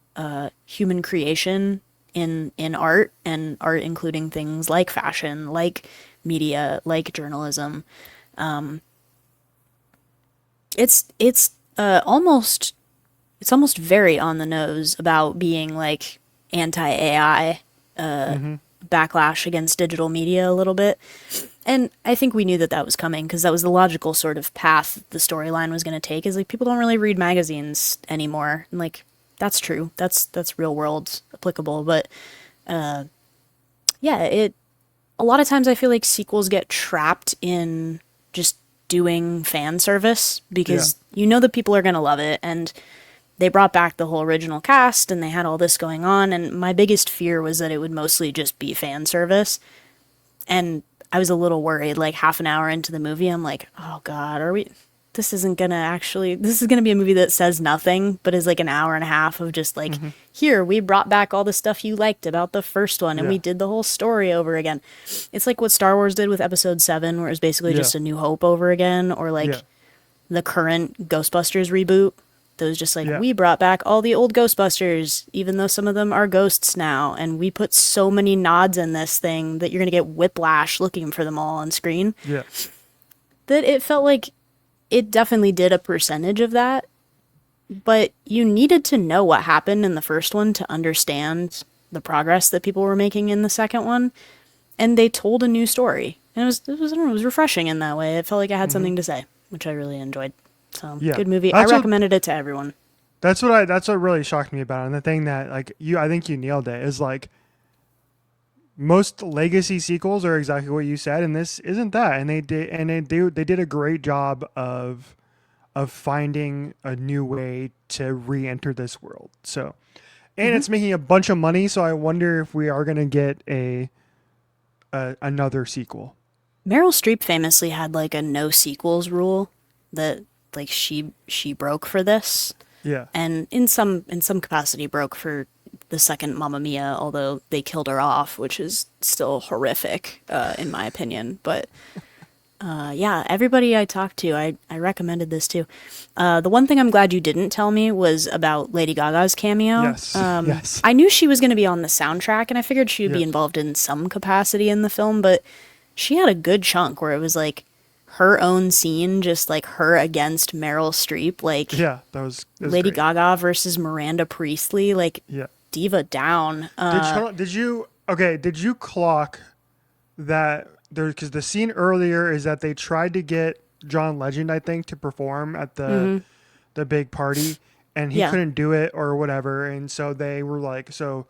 human creation in art, and art including things like fashion, like media, like journalism. It's almost very on the nose about being like anti AI Mm-hmm. backlash against digital media a little bit. And I think we knew that that was coming because that was the logical sort of path the storyline was going to take. Is like people don't really read magazines anymore, and like that's true. That's real world applicable. But yeah, it a lot of times I feel like sequels get trapped in just doing fan service Yeah. because you know that people are going to love it, and they brought back the whole original cast and they had all this going on, and my biggest fear was that it would mostly just be fan service. And I was a little worried, like half an hour into the movie, I'm like, oh God, are we? This is gonna be a movie that says nothing, but is like an hour and a half of just like, Mm-hmm. here, we brought back all the stuff you liked about the first one and Yeah. we did the whole story over again. It's like what Star Wars did with episode 7, where it was basically Yeah. just A New Hope over again, or Yeah. like the current Ghostbusters reboot. That was just like, Yeah. we brought back all the old Ghostbusters, even though some of them are ghosts now, and we put so many nods in this thing that you're gonna get whiplash looking for them all on screen. Yeah. That it felt like it definitely did a percentage of that, but you needed to know what happened in the first one to understand the progress that people were making in the second one, and they told a new story. And I don't know, it was refreshing in that way. It felt like I had Mm-hmm. something to say, which I really enjoyed. So, Yeah. good movie. I That's what recommended it to everyone. that's what really shocked me about it. And the thing that like I think you nailed it is like most legacy sequels are exactly what you said, and this isn't that. And they did a great job of finding a new way to re-enter this world. So, and Hmm. it's making a bunch of money. So I wonder if we are gonna get another sequel. Meryl Streep famously had like a no sequels rule that like she broke for this, Yeah. and in some capacity broke for the second Mamma Mia, although they killed her off, which is still horrific in my opinion. But yeah, everybody I talked to, I recommended this too. The one thing I'm glad you didn't tell me was about Lady Gaga's cameo. Yes. Yes. I knew she was going to be on the soundtrack, and I figured she would be Yes. involved in some capacity in the film, but she had a good chunk where it was like her own scene, just like her against Meryl Streep, like Yeah. That was Lady great. Gaga versus Miranda Priestley, like Yeah. diva down. Did you okay? Did you clock that there? Because the scene earlier is that they tried to get John Legend, I think, to perform at the big party, and he Yeah. couldn't do it or whatever, and so they were like, oh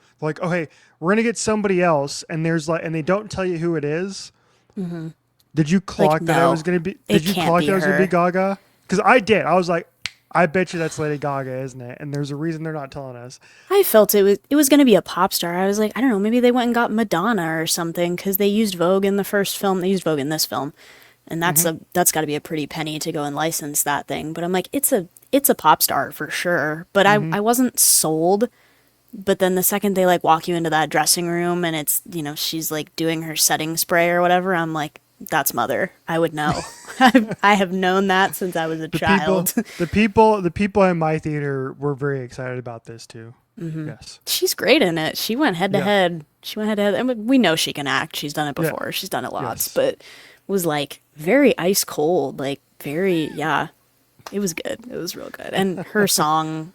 hey, we're gonna get somebody else, and there's like, and they don't tell you who it is. Did you Like, clock that it was no, gonna be? it Did you can't clock be that it was gonna be her. Gaga? Because I did. I was like, I bet you that's Lady Gaga, isn't it? And there's a reason they're not telling us. I felt it was going to be a pop star. I was like, I don't know, maybe they went and got Madonna or something because they used Vogue in the first film. They used Vogue in this film, and that's got to be a pretty penny to go and license that thing. But I'm like, it's a pop star for sure. But Mm-hmm. I wasn't sold. But then the second they like walk you into that dressing room and it's, she's like doing her setting spray or whatever, I'm like, that's Mother. I would know. I have known that since I was a The people, child. the people in my theater were very excited about this too. Yes. She's great in it. She went head to Yeah. head. She went head to head. I mean, we know she can act. She's done it Yeah. before. She's done it lots, Yes. but was like very ice cold, like very, yeah. It was good. It was real good. And her song,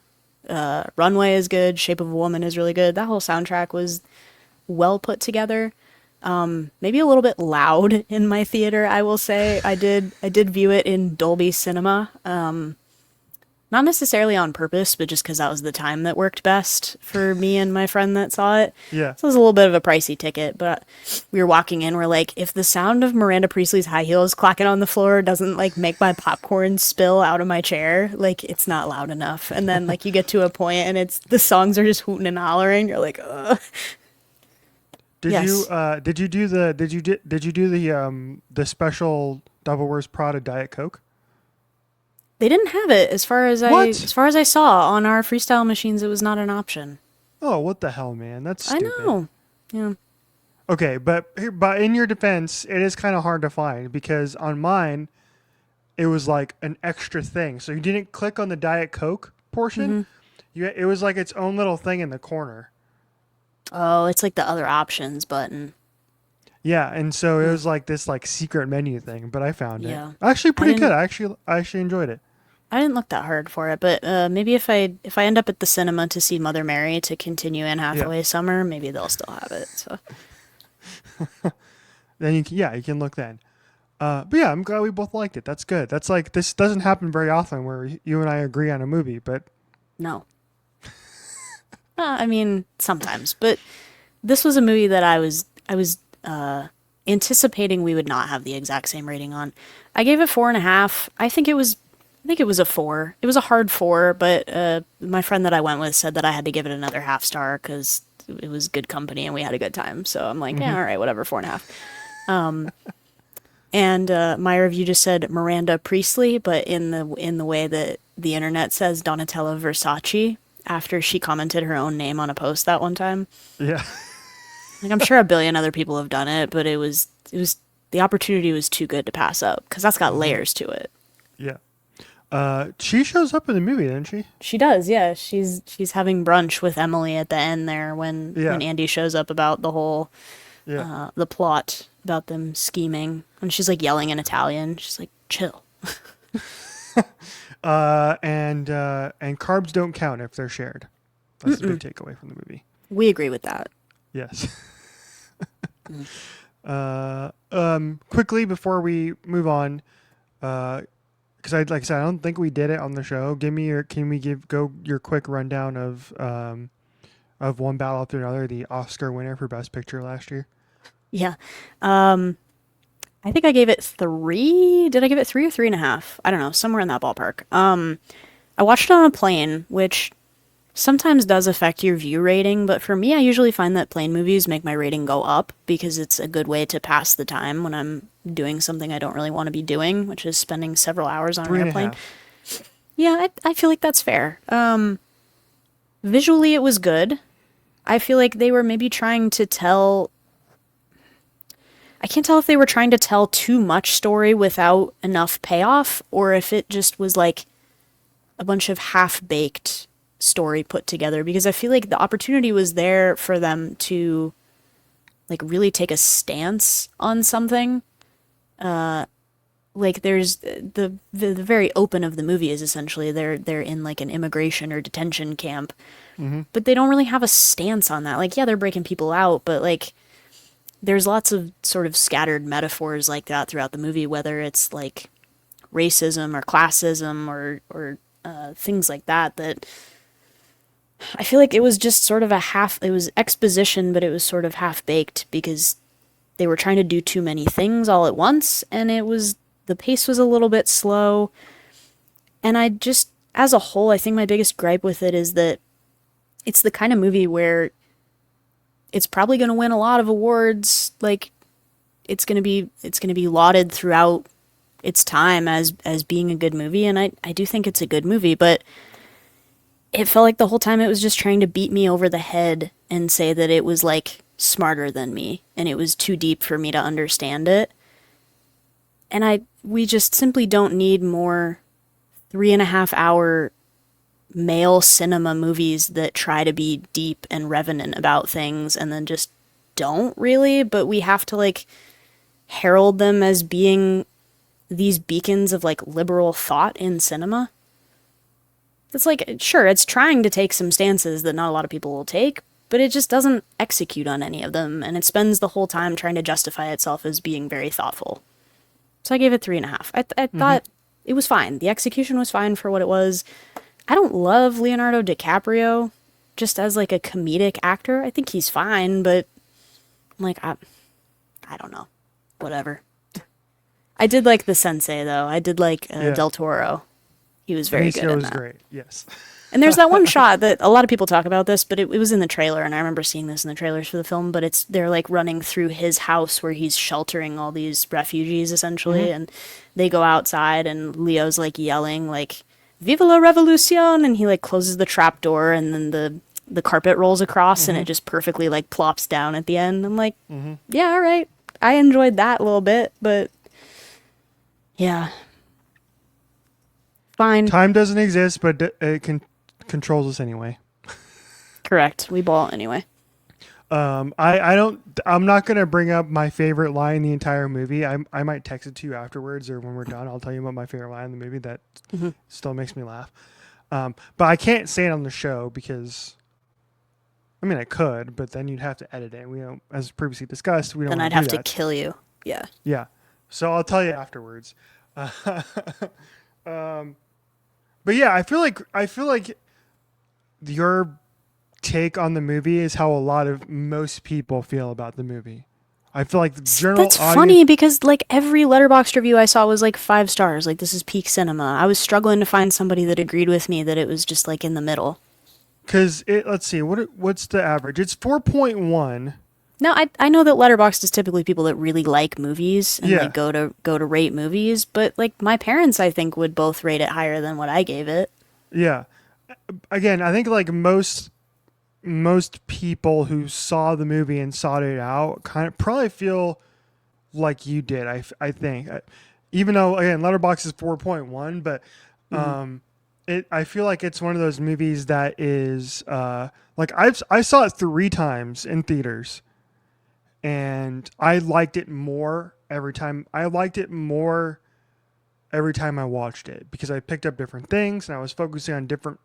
Runway is good. Shape of a Woman is really good. That whole soundtrack was well put together. Maybe a little bit loud in my theater, I will say. I did view it in Dolby Cinema. Not necessarily on purpose, but just because that was the time that worked best for me and my friend that saw it. Yeah. So it was a little bit of a pricey ticket, but we were walking in, we're like, if the sound of Miranda Priestley's high heels clacking on the floor doesn't like make my popcorn spill out of my chair, like it's not loud enough. And then like you get to a point and it's the songs are just hooting and hollering. You're like, ugh. Did Yes. you did you do the special Double Worst Prada Diet Coke? They didn't have it What? as far as I saw on our freestyle machines. It was not an option. Oh, what the hell, man? That's I stupid. know. Yeah. Okay, but in your defense, it is kind of hard to find because on mine, it was like an extra thing. So you didn't click on the Diet Coke portion. Mm-hmm. It was like its own little thing in the corner. Oh, it's like the other options button. Yeah, and so it Hmm. was like this like secret menu thing, but I found it Yeah. actually I pretty good. didn't I actually enjoyed it. I didn't look that hard for it, but maybe if I end up at the cinema to see Mother Mary to continue in Yeah. Hathaway Summer, maybe they'll still have it. So Then you can look then. But yeah, I'm glad we both liked it. That's good. That's like this doesn't happen very often where you and I agree on a movie, but no. I mean, sometimes, but this was a movie that I was anticipating we would not have the exact same rating on. I gave it 4.5. I think it was a 4. It was a hard 4, but my friend that I went with said that I had to give it another half star because it was good company and we had a good time. So I'm like, yeah, mhm. all right, whatever, 4.5. And my review just said Miranda Priestley, but in the way that the internet says Donatella Versace after she commented her own name on a post that one time. Yeah, Like I'm sure a billion other people have done it, but it was the opportunity was too good to pass up because that's got hmm layers to it. yeah. She shows up in the movie, doesn't she? She does, yeah. She's having brunch with Emily at the end there when Yeah, Andy shows up about the whole yeah. the plot about them scheming, and she's like yelling in Italian. She's like, "Chill." And carbs don't count if they're shared. That's the big takeaway from the movie. We agree with that. Yes. Quickly before we move on, because like I said, I don't think we did it on the show. Can we go your quick rundown of one battle after another, the Oscar winner for Best Picture last year? Yeah. I think I gave it 3. Did I give it 3 or 3.5? I don't know, somewhere in that ballpark. I watched it on a plane, which sometimes does affect your view rating, but for me, I usually find that plane movies make my rating go up because it's a good way to pass the time when I'm doing something I don't really want to be doing, which is spending several hours on an Three and a airplane. half. Yeah, I feel like that's fair. Visually, it was good. I feel like they were maybe trying to tell. I can't tell if they were trying to tell too much story without enough payoff, or if it just was like a bunch of half baked story put together because I feel like the opportunity was there for them to like really take a stance on something. Like there's the very open of the movie is essentially they're in like an immigration or detention camp, Mm-hmm. but they don't really have a stance on that. Like yeah, they're breaking people out, but like there's lots of sort of scattered metaphors like that throughout the movie, whether it's like racism or classism or things like that that I feel like it was just sort of it was exposition, but it was sort of half baked because they were trying to do too many things all at once, and the pace was a little bit slow. And as a whole, I think my biggest gripe with it is that it's the kind of movie where it's probably going to win a lot of awards. Like, it's going to be lauded throughout its time as being a good movie, and I do think it's a good movie, but it felt like the whole time it was just trying to beat me over the head and say that it was like smarter than me and it was too deep for me to understand it. And we just simply don't need more 3.5 hour male cinema movies that try to be deep and revenant about things and then just don't really, but we have to like herald them as being these beacons of like liberal thought in cinema. It's like, sure, it's trying to take some stances that not a lot of people will take, but it just doesn't execute on any of them, and it spends the whole time trying to justify itself as being very thoughtful. So I gave it 3.5. I Mm-hmm. thought it was fine. The execution was fine for what it was. I don't love Leonardo DiCaprio just as like a comedic actor. I think he's fine, but I'm like, I don't know. Whatever. I did like the sensei, though. I did like Yeah. Del Toro. He was very good Benicio in was that. great. Yes. And there's that one shot that a lot of people talk about this, but it was in the trailer, and I remember seeing this in the trailers for the film. But they're like running through his house where he's sheltering all these refugees, Mm-hmm. essentially, and they go outside, and Leo's like yelling like "Viva la Revolucion!" and he like closes the trap door, and then the carpet rolls across, and Mm-hmm. it just perfectly like plops down at the end. I'm like, Mm-hmm. yeah, all right, I enjoyed that a little bit, but yeah, Fine. Time doesn't exist, but it controls us anyway. Correct. We ball anyway. I'm not gonna bring up my favorite line in the entire movie. I might text it to you afterwards or when we're done. I'll tell you about my favorite line in the movie that still makes me laugh. But I can't say it on the show because, I mean, I could, but then you'd have to edit it. We don't, as previously discussed, we don't. Then want I'd to have do to that. kill you. Yeah. Yeah, so I'll tell you afterwards. But yeah, I feel like your take on the movie is how a lot of most people feel about the movie. I feel like the general That's audience. funny because like every Letterboxd review I saw was like 5 stars. Like this is peak cinema. I was struggling to find somebody that agreed with me that it was just like in the middle. Because let's see, what's the average? It's 4.1. No, I know that Letterboxd is typically people that really like movies and Yeah, like go to rate movies, but like my parents I think would both rate it higher than what I gave it. yeah. Again, I think like most people who saw the movie and sought it out kind of probably feel like you did. I think, even though again, Letterboxd is 4.1, but Hmm. I feel like it's one of those movies that is like I saw it 3 times in theaters, and I liked it more every time. I liked it more every time I watched it because I picked up different things and I was focusing on different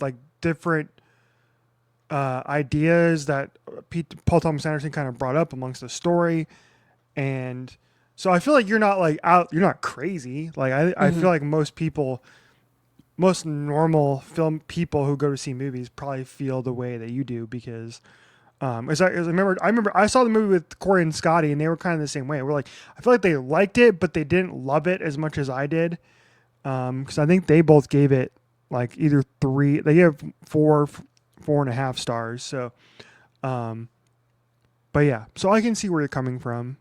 like different ideas that Paul Thomas Anderson kind of brought up amongst the story, and so I feel like you're not like out. You're not crazy. Like I Hmm. feel like most normal film people who go to see movies probably feel the way that you do because as I remember I saw the movie with Corey and Scotty and they were kind of the same way. We're like I feel like they liked it but they didn't love it as much as I did because I think they both gave it like either three. They gave 4.5 stars. So um, but yeah, so I can see where you're coming from.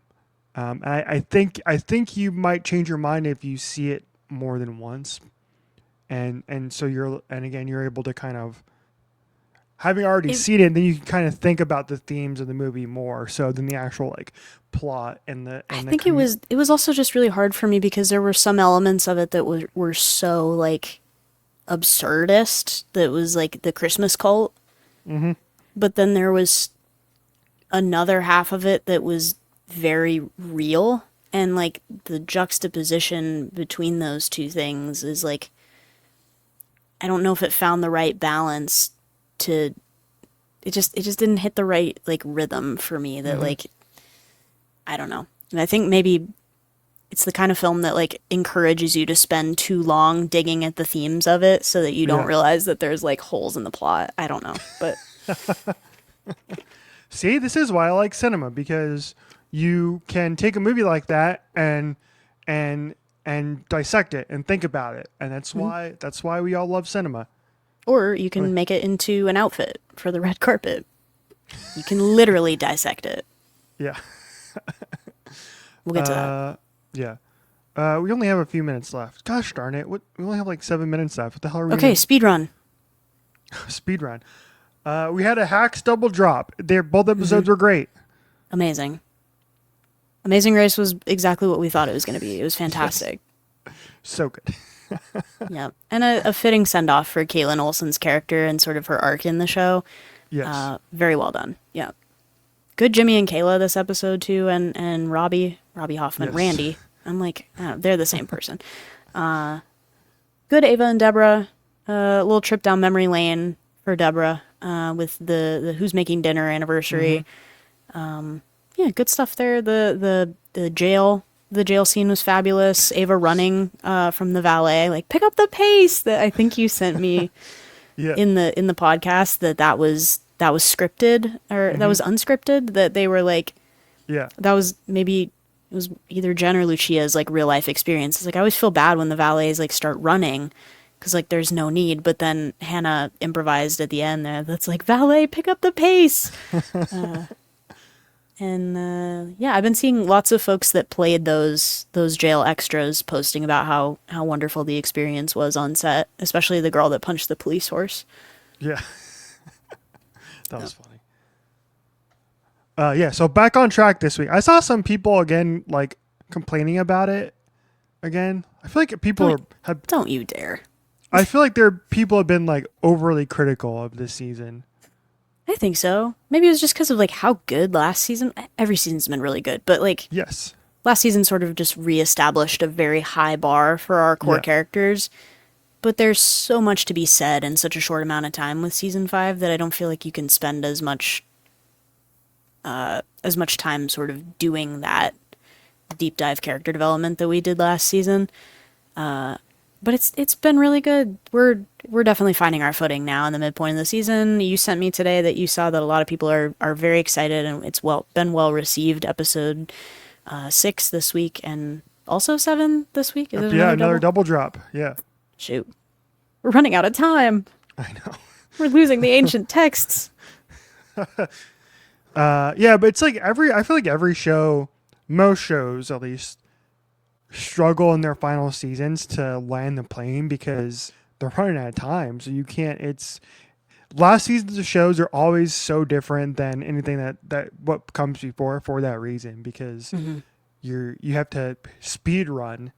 I think you might change your mind if you see it more than once and so again you're able to kind of having already It seen it then you can kind of think about the themes of the movie more so than the actual like plot and the I and the think it was also just really hard for me because there were some elements of it that were so like absurdist that was like the Christmas cult, hmm but then there was another half of it that was very real and like the juxtaposition between those two things is like I don't know if it found the right balance to it just didn't hit the right like rhythm for me that hmm like I don't know. And I think maybe it's the kind of film that like encourages you to spend too long digging at the themes of it so that you don't yeah, realize that there's like holes in the plot. I don't know. But see this is why I like cinema because you can take a movie like that and and dissect it and think about it and that's why we all love cinema. or you I mean, can make it into an outfit for the red carpet. You can literally dissect it. yeah. We'll get to that. Yeah. We only have a few minutes left. Gosh darn it. We only have like 7 minutes left. What the hell are we Okay, going speedrun. to speed run? We had a hacks double drop. Both Hmm. episodes were great. Amazing. Amazing Race was exactly what we thought it was going to be. It was Yes. fantastic. So good. Yeah. And a fitting send off for Caitlin Olsen's character and sort of her arc in the show. Yes. Very well done. Yeah. Good Jimmy and Kayla this episode too, and Robbie Hoffman, Yes. Randy. I'm like, they're the same person. Good Ava and Deborah. A little trip down memory lane for Deborah with the Who's Making Dinner hmm anniversary. Yeah, good stuff there. The jail scene was fabulous. Ava running from the valet, like pick up the pace. That I think you sent me Yeah. in the podcast that was scripted or that hmm was unscripted. That they were like Yeah. that was maybe it was either Jen or Lucia's like real life experience. It's like I always feel bad when the valets like start running because like there's no need, but then Hannah improvised at the end there. That's like valet, pick up the pace. And yeah, I've been seeing lots of folks that played those jail extras posting about how wonderful the experience was on set, especially the girl that punched the police horse. Yeah. That Yeah. was funny. Yeah. So back on track this week. I saw some people again like complaining about it. again. I feel like Don't you dare. I feel like people have been like overly critical of this season. I think so. Maybe it was just because of like how good last season. Every season's been really good, but like Yes. last season sort of just reestablished a very high bar for our core Yeah. characters. But there's so much to be said in such a short amount of time with season 5 that I don't feel like you can spend as much time sort of doing that deep dive character development that we did last season. But it's been really good. We're definitely finding our footing now in the midpoint of the season. You sent me today that you saw that a lot of people are very excited, and it's been well received. Episode 6 this week, and also 7 this week. Is it Another double drop. Yeah. Shoot, we're running out of time. I know. We're losing the ancient texts. Yeah, but it's like I feel like every show, most shows at least, struggle in their final seasons to land the plane because they're running out of time. So you can't. It's last seasons of shows are always so different than anything that what comes before for that reason because you have to speed run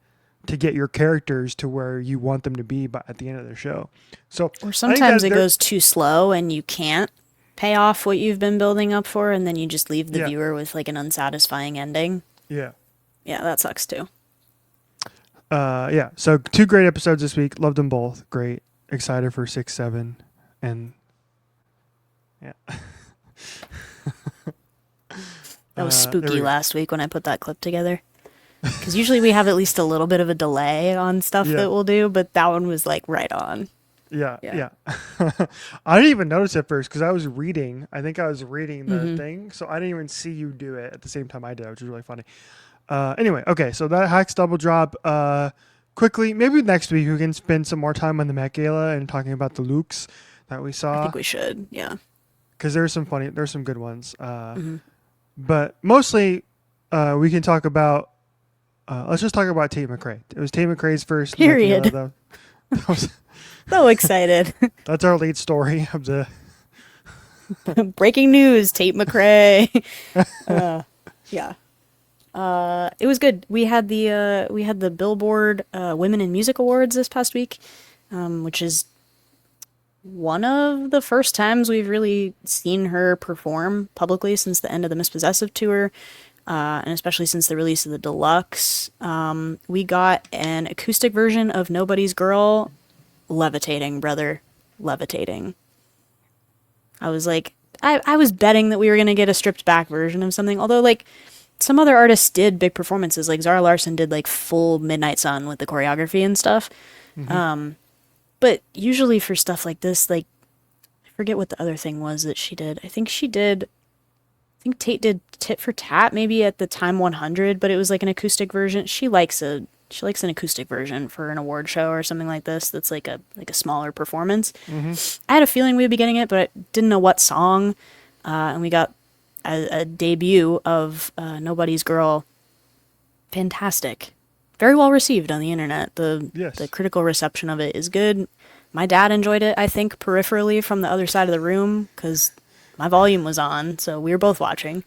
to get your characters to where you want them to be at the end of the show. So Or sometimes it goes too slow and you can't pay off what you've been building up for, and then you just leave the viewer with like an unsatisfying ending. Yeah. Yeah, that sucks too. Yeah. So 2 great episodes this week. Loved them both. Great. Excited for 6, 7, and yeah. That was there we spooky go. last week when I put that clip together. Because usually we have at least a little bit of a delay on stuff that we'll do, but that one was like right on. Yeah. Yeah. I didn't even notice at first because I was reading. I think I was reading the thing, so I didn't even see you do it at the same time I did, which was really funny. Anyway, okay, so that Hacks double drop. Quickly, maybe next week we can spend some more time on the Met Gala and talking about the looks that we saw. I think we should, yeah. Because there's some good ones. But mostly, we can talk about. Let's just talk about Tate McRae. It was Tate McRae's first Met Period. Gala, that was, So excited. that's our lead story of the. Breaking news, Tate McRae. Yeah. It was good. We had the Billboard Women in Music Awards this past week, which is one of the first times we've really seen her perform publicly since the end of the Mispossessive tour, and especially since the release of the Deluxe. We got an acoustic version of Nobody's Girl. Levitating, brother. Levitating. I was like, I was betting that we were going to get a stripped back version of something, although like some other artists did big performances, like Zara Larsson did like full Midnight Sun with the choreography and stuff. But usually for stuff like this, like I forget what the other thing was that she did. I think Tate did Tit for Tat maybe at the Time 100, but it was like an acoustic version. She likes an acoustic version for an award show or something like this. That's like a smaller performance. I had a feeling we'd be getting it, but I didn't know what song. And we got a debut of Nobody's Girl. Fantastic. Very well received on the internet. The critical reception of it is good. My dad enjoyed it, I think, peripherally from the other side of the room because my volume was on, so we were both watching.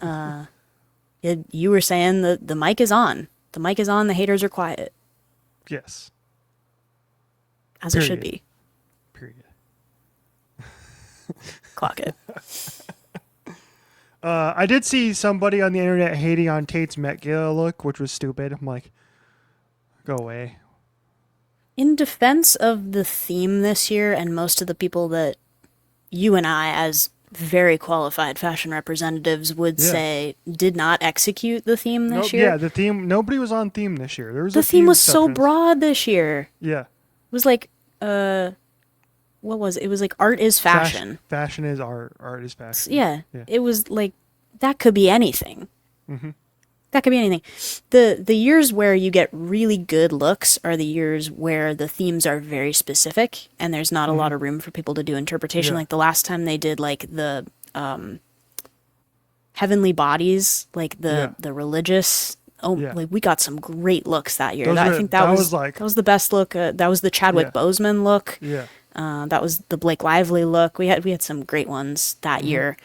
You were saying the mic is on. The mic is on, the haters are quiet. Yes. As it should be. Period. Clock it. I did see somebody on the internet hating on Tate's Met Gala look, which was stupid. I'm like, go away. In defense of the theme this year, and most of the people that you and I, as very qualified fashion representatives, would say did not execute the theme this year. Yeah, the theme. Nobody was on theme this year. The theme was so broad this year. Yeah. It was like, what was it? It was like art is fashion. Fashion is art. Art is fashion. Yeah. It was like, that could be anything. That could be anything. The years where you get really good looks are the years where the themes are very specific and there's not a lot of room for people to do interpretation. Like the last time they did like the heavenly bodies, like the religious. Like we got some great looks that year. I think that was the best look. That was the Chadwick Boseman look. Yeah. That was the Blake Lively look. We had some great ones that year.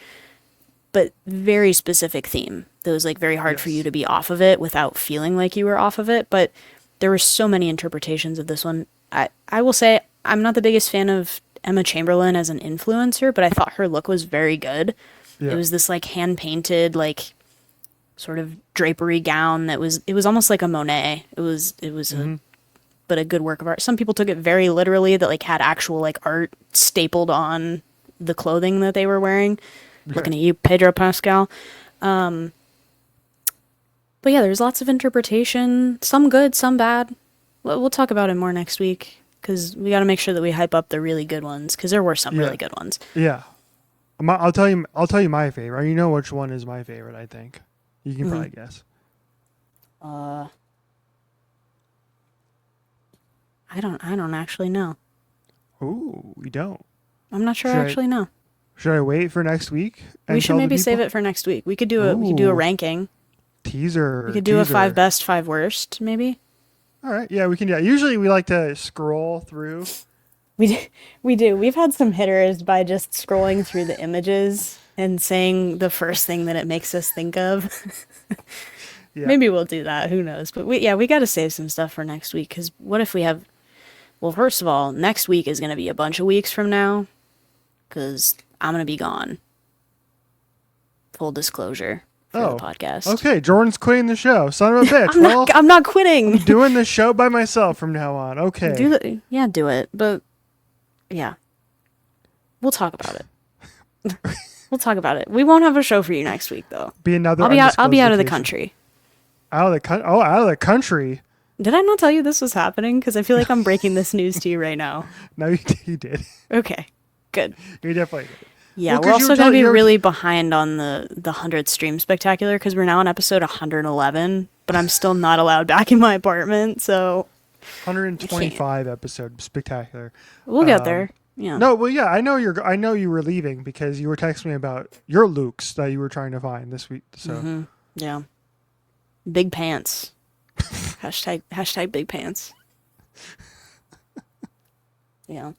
but very specific theme that was like very hard for Yes. you to be off of it without feeling like you were off of it. But there were so many interpretations of this one. I will say I'm not the biggest fan of Emma Chamberlain as an influencer, but I thought her look was very good. Yeah. It was this like hand painted like sort of drapery gown that was, it was almost like a Monet. It was but a good work of art. Some people took it very literally, that like had actual like art stapled on the clothing that they were wearing. Looking at you, Pedro Pascal. But yeah, there's lots of interpretation. Some good, some bad. We'll talk about it more next week, because we got to make sure that we hype up the really good ones, because there were some really good ones. Yeah. I'll tell you my favorite. You know which one is my favorite, I think. You can probably guess. I don't actually know. Ooh, we don't. I'm not sure I actually know. Should I wait for next week? We should maybe save it for next week. We could do a ranking. Teaser. We could do a 5 best, 5 worst, maybe. All right. Yeah, we can do that. Usually we like to scroll through. We do. We've had some hitters by just scrolling through the images and saying the first thing that it makes us think of. Yeah. Maybe we'll do that. Who knows? But we got to save some stuff for next week, because what if we have... Well, first of all, next week is going to be a bunch of weeks from now, because I'm going to be gone. Full disclosure for the podcast. Okay, Jordan's quitting the show. Son of a bitch. I'm not quitting. I'm doing the show by myself from now on. Okay. Do it. But yeah, we'll talk about it. We'll talk about it. We won't have a show for you next week, though. I'll be out of the country. Out of the country. Did I not tell you this was happening? Because I feel like I'm breaking this news to you right now. No, you did. Okay, good. You definitely did. Yeah, we're also going to be really behind on the 100th stream spectacular, because we're now on episode 111, but I'm still not allowed back in my apartment, so... 125 episode spectacular. We'll get there. Yeah. No, well, yeah, I know you were leaving, because you were texting me about your Lukes that you were trying to find this week. So Yeah. Big pants. Hashtag big pants. Yeah.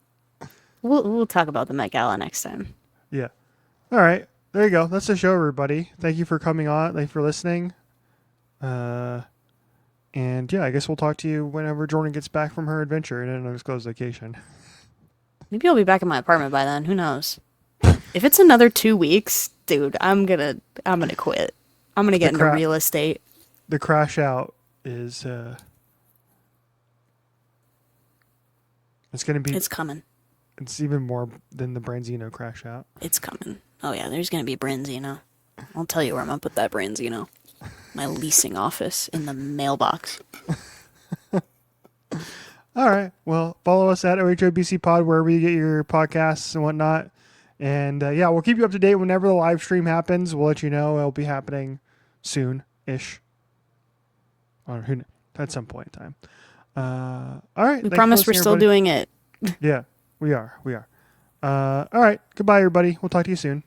We'll talk about the Met Gala next time. Yeah. All right. There you go. That's the show, everybody. Thank you for coming on. Thank you for listening. And yeah, I guess we'll talk to you whenever Jordan gets back from her adventure in an undisclosed location. Maybe I'll be back in my apartment by then. Who knows? If it's another 2 weeks, dude, I'm gonna quit. I'm gonna get into real estate. The crash out is it's gonna be. It's coming. It's even more than the Branzino crash out. It's coming. Oh yeah, there's gonna be Branzino. I'll tell you where I'm gonna put that Branzino. My leasing office in the mailbox. All right. Well, follow us at OHOBC Pod wherever you get your podcasts and whatnot. And yeah, we'll keep you up to date whenever the live stream happens. We'll let you know. It'll be happening soon-ish. Or at some point in time. All right. We promise we're still doing it. Yeah, we are. All right. Goodbye, everybody. We'll talk to you soon.